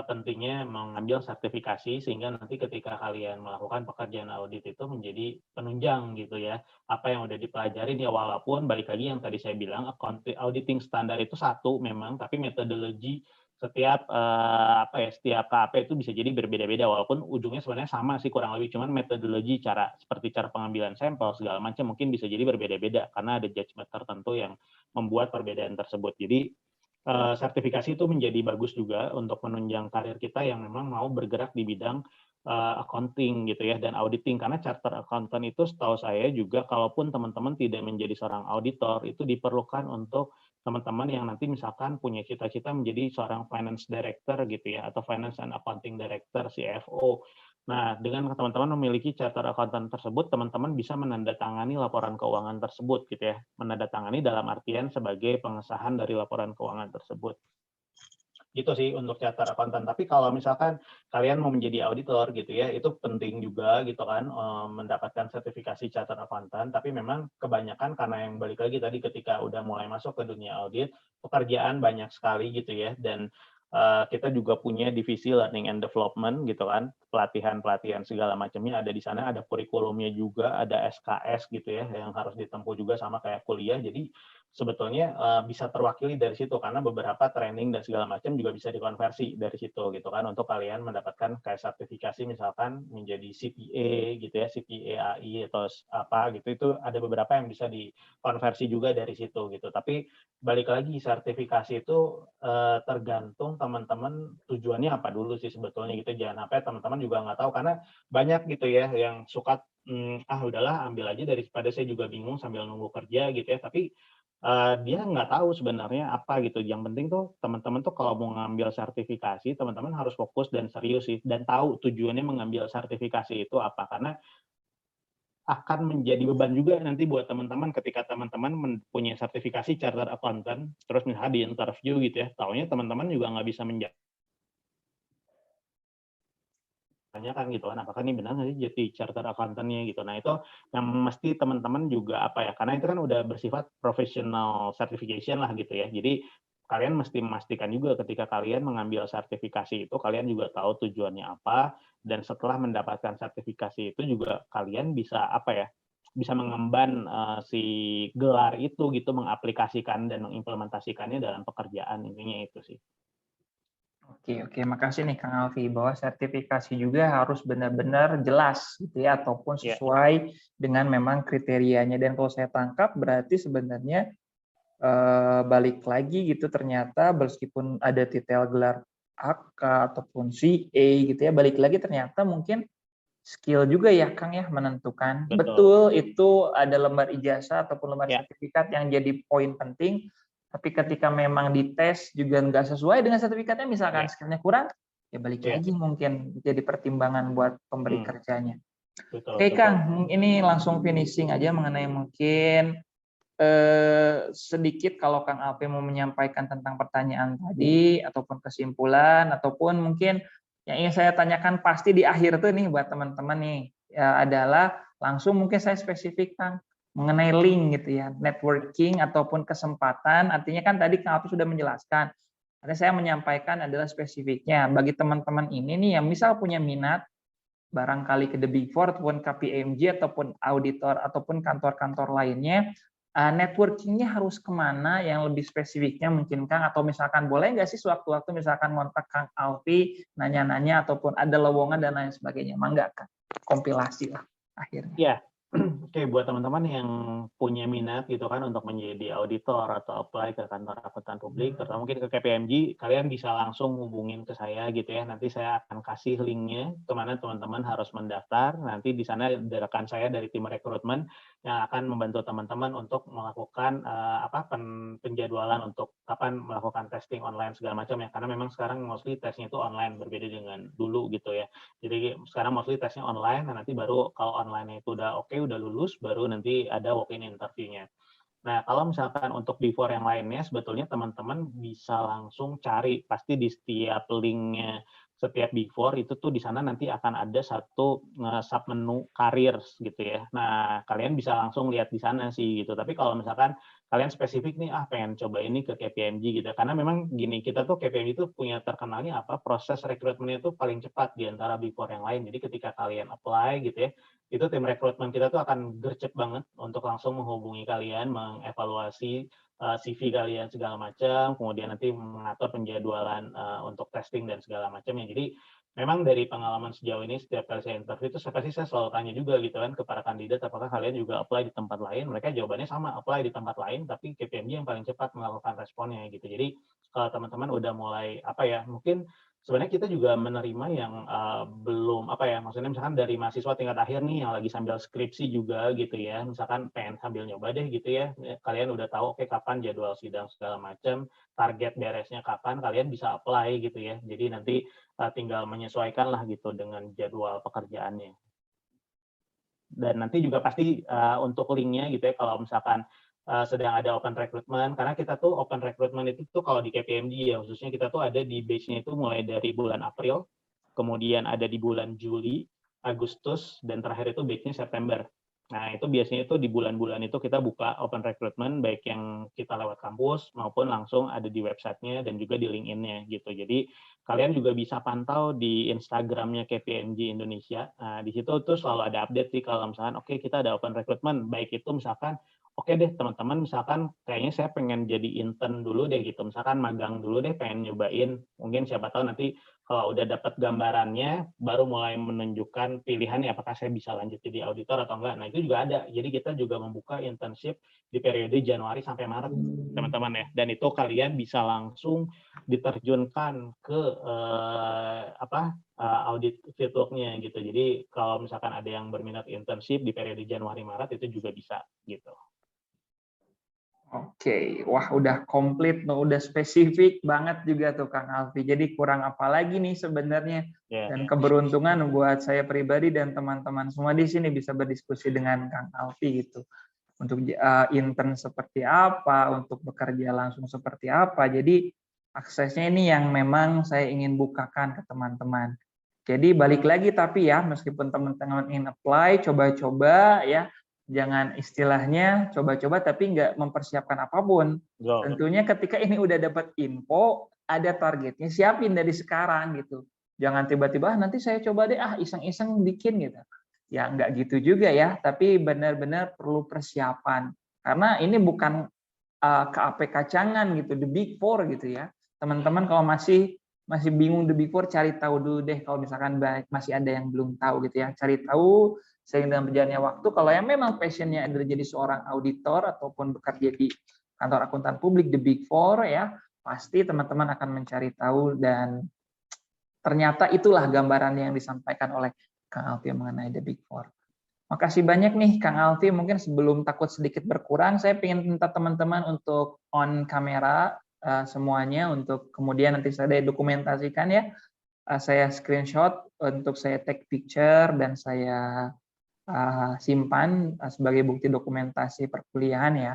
S1: pentingnya mengambil sertifikasi sehingga nanti ketika kalian melakukan pekerjaan audit itu menjadi penunjang gitu ya, apa yang udah dipelajari ya walaupun balik lagi yang tadi saya bilang auditing standar itu satu memang, tapi metodologi setiap setiap KAP itu bisa jadi berbeda-beda walaupun ujungnya sebenarnya sama sih kurang lebih cuman metodologi seperti cara pengambilan sampel segala macam mungkin bisa jadi berbeda-beda karena ada judgement tertentu yang membuat perbedaan tersebut. Jadi sertifikasi itu menjadi bagus juga untuk menunjang karir kita yang memang mau bergerak di bidang accounting gitu ya dan auditing karena chartered accountant itu setahu saya juga kalaupun teman-teman tidak menjadi seorang auditor itu diperlukan untuk teman-teman yang nanti misalkan punya cita-cita menjadi seorang finance director gitu ya atau finance and accounting director CFO. Nah, dengan teman-teman memiliki chartered accountant tersebut, teman-teman bisa menandatangani laporan keuangan tersebut gitu ya. Menandatangani dalam artian sebagai pengesahan dari laporan keuangan tersebut. Gitu sih untuk chartered accountant. Tapi kalau misalkan kalian mau menjadi auditor gitu ya, itu penting juga gitu kan mendapatkan sertifikasi chartered accountant. Tapi memang kebanyakan karena yang balik lagi tadi ketika udah mulai masuk ke dunia audit, pekerjaan banyak sekali gitu ya. Dan kita juga punya divisi learning and development gitu kan, pelatihan-pelatihan segala macamnya ada di sana, ada kurikulumnya juga, ada SKS gitu ya yang harus ditempuh juga sama kayak kuliah. Jadi sebetulnya bisa terwakili dari situ karena beberapa training dan segala macam juga bisa dikonversi dari situ gitu kan untuk kalian mendapatkan kayak sertifikasi misalkan menjadi CPA gitu ya, CPA AI atau apa gitu, itu ada beberapa yang bisa dikonversi juga dari situ gitu. Tapi balik lagi sertifikasi itu tergantung teman-teman tujuannya apa dulu sih sebetulnya gitu. Jangan sampai teman-teman juga nggak tahu karena banyak gitu ya yang suka udahlah ambil aja daripada saya juga bingung sambil nunggu kerja gitu ya. Tapi dia nggak tahu sebenarnya apa gitu. Yang penting tuh teman-teman tuh kalau mau ngambil sertifikasi, teman-teman harus fokus dan serius sih, dan tahu tujuannya mengambil sertifikasi itu apa. Karena akan menjadi beban juga nanti buat teman-teman ketika teman-teman mempunyai sertifikasi chartered accountant, terus misalnya di interview gitu ya, taunya teman-teman juga nggak bisa menjawab kan gitu kan, apakah ini benar nggak sih jadi chartered accountant-nya gitu. Nah itu yang mesti teman-teman juga apa ya, karena itu kan udah bersifat professional certification lah gitu ya. Jadi kalian mesti memastikan juga ketika kalian mengambil sertifikasi itu, kalian juga tahu tujuannya apa, dan setelah mendapatkan sertifikasi itu juga kalian bisa apa ya, bisa mengemban si gelar itu gitu, mengaplikasikan dan mengimplementasikannya dalam pekerjaan, intinya itu sih.
S2: Oke, makasih nih Kang Alfi, bahwa sertifikasi juga harus benar-benar jelas gitu ya, ataupun
S1: Ya,
S2: sesuai dengan memang kriterianya. Dan kalau saya tangkap berarti sebenarnya balik lagi gitu, ternyata meskipun ada titel gelar AK ataupun CA gitu ya, balik lagi ternyata mungkin skill juga ya Kang ya menentukan.
S1: betul.
S2: Betul, itu ada lembar ijazah ataupun lembar
S1: Ya,
S2: sertifikat yang jadi poin penting, tapi ketika memang dites juga nggak sesuai dengan sertifikatnya, misalkan
S1: ya,
S2: skillnya kurang, ya balik
S1: ya.
S2: lagi mungkin jadi pertimbangan buat pemberi
S1: Hmm,
S2: kerjanya.
S1: betul,
S2: Oke
S1: betul.
S2: Kang, ini langsung finishing aja mengenai mungkin sedikit kalau Kang Alfi mau menyampaikan tentang pertanyaan tadi, ataupun kesimpulan, ataupun mungkin yang ingin saya tanyakan pasti di akhir tuh nih buat teman-teman nih, ya adalah langsung mungkin saya spesifik Kang, mengenai link gitu ya, networking ataupun kesempatan, artinya kan tadi Kang Alfi sudah menjelaskan, ada saya menyampaikan adalah spesifiknya, bagi teman-teman ini nih yang misal punya minat, barangkali ke The Big Four ataupun KPMG ataupun auditor ataupun kantor-kantor lainnya, networking-nya harus kemana yang lebih spesifiknya mungkin Kang, atau misalkan boleh nggak sih sewaktu-waktu misalkan kontak Kang Alfi, nanya-nanya ataupun ada lowongan dan lain sebagainya, mangga Kang, kompilasi lah akhirnya.
S1: Ya, oke, buat teman-teman yang punya minat gitu kan untuk menjadi auditor atau apply ke kantor akuntan publik, terutama mungkin ke KPMG, kalian bisa langsung hubungin ke saya gitu ya. Nanti saya akan kasih linknya kemana teman-teman harus mendaftar. Nanti di sana ada rekan saya dari tim rekrutmen yang akan membantu teman-teman untuk melakukan penjadwalan untuk kapan melakukan testing online segala macam ya. Karena memang sekarang mostly tesnya itu online, berbeda dengan dulu gitu ya. Jadi sekarang mostly tesnya online, nah nanti baru kalau online-nya itu udah oke, udah lulus, baru nanti ada walk-in interview-nya. Nah, kalau misalkan untuk before yang lainnya, sebetulnya teman-teman bisa langsung cari, pasti di setiap link-nya setiap before itu tuh di sana nanti akan ada satu sub menu karir gitu ya. Nah, kalian bisa langsung lihat di sana sih gitu. Tapi kalau misalkan kalian spesifik nih, pengen coba ini ke KPMG gitu. Karena memang gini, kita tuh KPMG tuh punya terkenalnya apa, proses rekrutmennya itu paling cepat di antara before yang lain. Jadi ketika kalian apply gitu ya, itu tim rekrutmen kita tuh akan gercep banget untuk langsung menghubungi kalian, mengevaluasi CV kalian segala macam, kemudian nanti mengatur penjadwalan untuk testing dan segala macamnya. Jadi memang dari pengalaman sejauh ini setiap kali saya interview itu pasti saya selalu tanya juga gitu kan kepada kandidat apakah kalian juga apply di tempat lain. Mereka jawabannya sama, apply di tempat lain, tapi KPMG yang paling cepat melakukan responnya gitu. Jadi kalau teman-teman udah mulai apa ya, mungkin sebenarnya kita juga menerima yang belum apa ya, maksudnya misalkan dari mahasiswa tingkat akhir nih yang lagi sambil skripsi juga gitu ya, misalkan pengen sambil nyoba deh gitu ya, kalian udah tahu oke kapan jadwal sidang segala macam, target beresnya kapan, kalian bisa apply gitu ya. Jadi nanti tinggal menyesuaikan lah gitu dengan jadwal pekerjaannya. Dan nanti juga pasti untuk linknya gitu ya, kalau misalkan sedang ada open recruitment, karena kita tuh open recruitment itu tuh kalau di KPMG ya khususnya kita tuh ada di batch-nya itu mulai dari bulan April, kemudian ada di bulan Juli, Agustus, dan terakhir itu batch-nya September. Nah, itu biasanya itu di bulan-bulan itu kita buka open recruitment, baik yang kita lewat kampus maupun langsung ada di website-nya dan juga di LinkedIn-nya gitu. Jadi kalian juga bisa pantau di Instagram-nya KPMG Indonesia. Nah, di situ tuh selalu ada update sih kalau misalkan oke kita ada open recruitment, baik itu misalkan oke deh teman-teman, misalkan kayaknya saya pengen jadi intern dulu deh gitu, misalkan magang dulu deh, pengen nyobain, mungkin siapa tahu nanti kalau udah dapat gambarannya, baru mulai menunjukkan pilihan ya apakah saya bisa lanjut jadi auditor atau enggak. Nah itu juga ada, jadi kita juga membuka internship di periode Januari sampai Maret teman-teman ya, dan itu kalian bisa langsung diterjunkan ke audit fieldwork-nya gitu. Jadi kalau misalkan ada yang berminat internship di periode Januari Maret itu juga bisa gitu.
S2: Oke, wah udah komplit, udah spesifik banget juga tuh Kang Alfi. Jadi kurang apa lagi nih sebenarnya. Dan keberuntungan buat saya pribadi dan teman-teman semua di sini bisa berdiskusi dengan Kang Alfi gitu. Untuk intern seperti apa, untuk bekerja langsung seperti apa. Jadi aksesnya ini yang memang saya ingin bukakan ke teman-teman. Jadi balik lagi tapi ya, meskipun teman-teman ingin apply, coba-coba ya, jangan istilahnya coba-coba tapi nggak mempersiapkan apapun. Tentunya ketika ini udah dapat info, ada targetnya, siapin dari sekarang gitu. Jangan tiba-tiba nanti saya coba deh iseng-iseng bikin gitu. Ya nggak gitu juga ya, tapi benar-benar perlu persiapan. Karena ini bukan KAP kacangan gitu, the big four gitu ya. Teman-teman kalau masih bingung the big four, cari tahu dulu deh kalau misalkan masih ada yang belum tahu gitu ya. Cari tahu sehingga dengan berjalannya waktu, kalau yang memang passionnya adalah jadi seorang auditor ataupun bekerja di kantor akuntan publik the big four ya, pasti teman-teman akan mencari tahu dan ternyata itulah gambaran yang disampaikan oleh Kang Alfi mengenai the big four. Makasih banyak nih Kang Alfi, mungkin sebelum takut sedikit berkurang, saya ingin minta teman-teman untuk on kamera semuanya, untuk kemudian nanti saya dokumentasikan ya, saya screenshot untuk saya take picture dan saya simpan sebagai bukti dokumentasi perkuliahan ya.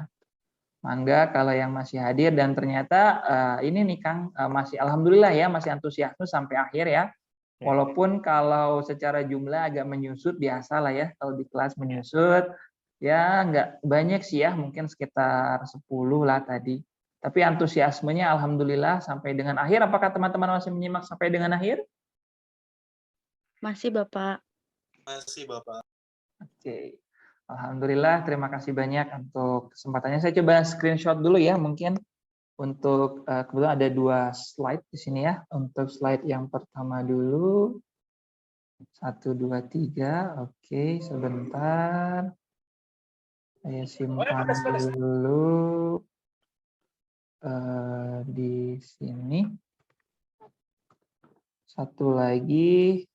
S2: Mangga kalau yang masih hadir dan ternyata ini nih Kang, masih alhamdulillah ya, masih antusiasme sampai akhir ya. Walaupun kalau secara jumlah agak menyusut, biasa lah ya kalau di kelas menyusut, ya nggak banyak sih ya, mungkin sekitar 10 lah tadi. Tapi antusiasmenya alhamdulillah sampai dengan akhir. Apakah teman-teman masih menyimak sampai dengan akhir?
S3: Masih Bapak.
S4: Masih Bapak.
S2: Oke. Alhamdulillah, terima kasih banyak untuk kesempatannya. Saya coba screenshot dulu ya, mungkin untuk kebetulan ada 2 slide di sini ya. Untuk slide yang pertama dulu, 1, 2, 3. Oke, sebentar. Saya simpan dulu di sini. Satu lagi.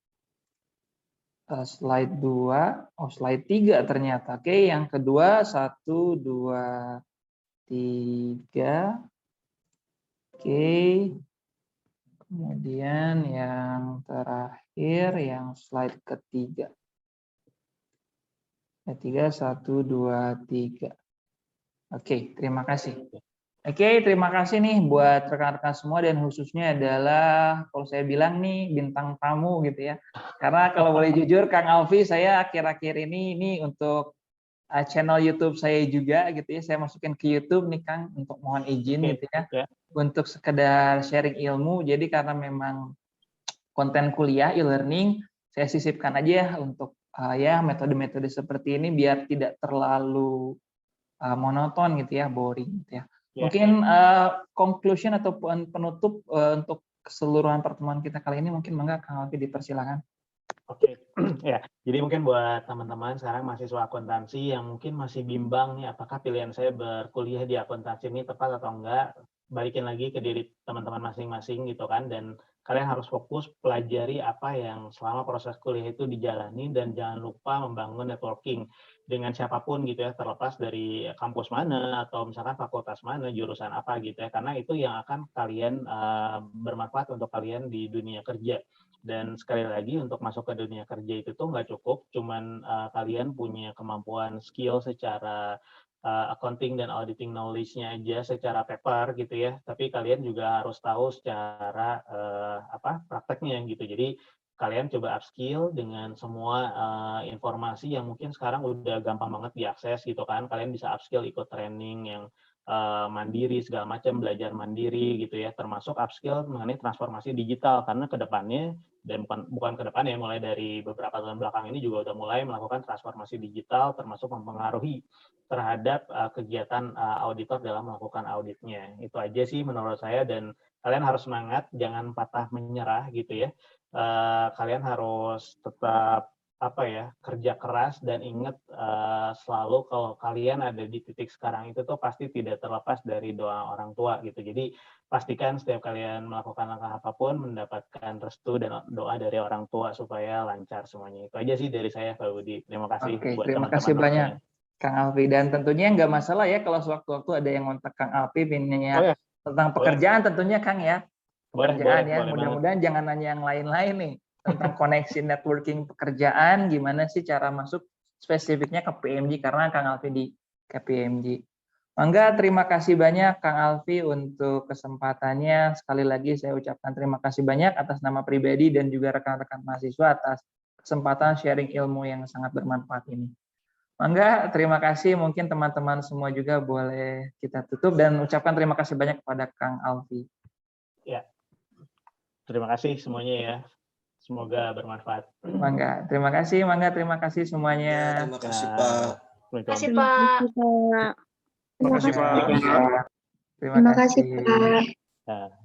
S2: Slide 2, slide 3 ternyata. Oke, yang kedua 1, 2, 3. Oke. Kemudian yang terakhir, yang slide ketiga. Ketiga 1, 2, 3. Oke, terima kasih. Oke, terima kasih nih buat rekan-rekan semua dan khususnya adalah kalau saya bilang nih bintang tamu gitu ya. Karena kalau boleh jujur Kang Alfi, saya akhir-akhir ini untuk channel YouTube saya juga gitu ya. Saya masukin ke YouTube nih Kang untuk mohon izin gitu ya. Untuk sekedar sharing ilmu. Jadi karena memang konten kuliah e-learning, saya sisipkan aja ya untuk ya metode-metode seperti ini biar tidak terlalu monoton gitu ya, boring gitu ya. Mungkin conclusion atau penutup untuk keseluruhan pertemuan kita kali ini, mungkin mangga Kang Alfi dipersilakan.
S1: Oke, ya. Jadi mungkin buat teman-teman sekarang mahasiswa akuntansi yang mungkin masih bimbang nih, apakah pilihan saya berkuliah di akuntansi ini tepat atau enggak, balikin lagi ke diri teman-teman masing-masing gitu kan, dan kalian harus fokus pelajari apa yang selama proses kuliah itu dijalani dan jangan lupa membangun networking dengan siapapun gitu ya, terlepas dari kampus mana atau misalkan fakultas mana, jurusan apa gitu ya, karena itu yang akan kalian bermanfaat untuk kalian di dunia kerja. Dan sekali lagi untuk masuk ke dunia kerja itu tuh nggak cukup cuman kalian punya kemampuan skill secara accounting dan auditing knowledge-nya aja secara paper gitu ya, tapi kalian juga harus tahu secara prakteknya gitu. Jadi kalian coba upskill dengan semua informasi yang mungkin sekarang udah gampang banget diakses gitu kan. Kalian bisa upskill ikut training yang mandiri segala macam, belajar mandiri gitu ya, termasuk upskill mengenai transformasi digital, karena kedepannya dan bukan kedepannya, mulai dari beberapa tahun belakang ini juga udah mulai melakukan transformasi digital, termasuk mempengaruhi terhadap kegiatan auditor dalam melakukan auditnya. Itu aja sih menurut saya, dan kalian harus semangat, jangan patah menyerah gitu ya. Kalian harus tetap kerja keras, dan ingat selalu kalau kalian ada di titik sekarang itu tuh pasti tidak terlepas dari doa orang tua gitu. Jadi pastikan setiap kalian melakukan langkah apapun mendapatkan restu dan doa dari orang tua supaya lancar semuanya. Itu aja sih dari saya, Pak Budi. Terima kasih buat
S2: Terima
S1: teman-teman
S2: kasih banyak
S1: semuanya.
S2: Kang Alfi, dan tentunya nggak masalah ya kalau sewaktu-waktu ada yang ngontak Kang Alfi
S1: Ya.
S2: tentang pekerjaan tentunya Kang ya. Pekerjaan ya, mudah-mudahan jangan nanya yang lain-lain nih tentang koneksi networking pekerjaan, gimana sih cara masuk spesifiknya ke PMG, karena Kang Alfi di KPMG. Mangga, terima kasih banyak Kang Alfi untuk kesempatannya. Sekali lagi saya ucapkan terima kasih banyak atas nama pribadi dan juga rekan-rekan mahasiswa atas kesempatan sharing ilmu yang sangat bermanfaat ini. Mangga, terima kasih. Mungkin teman-teman semua juga boleh kita tutup dan ucapkan terima kasih banyak kepada Kang Alfi.
S1: Ya, terima kasih semuanya ya. Semoga bermanfaat.
S2: Mangga, terima kasih semuanya.
S3: Terima kasih Pak.
S4: Terima kasih Pak.
S2: Terima kasih Pak.
S4: Terima kasih Pak.
S2: Terima kasih.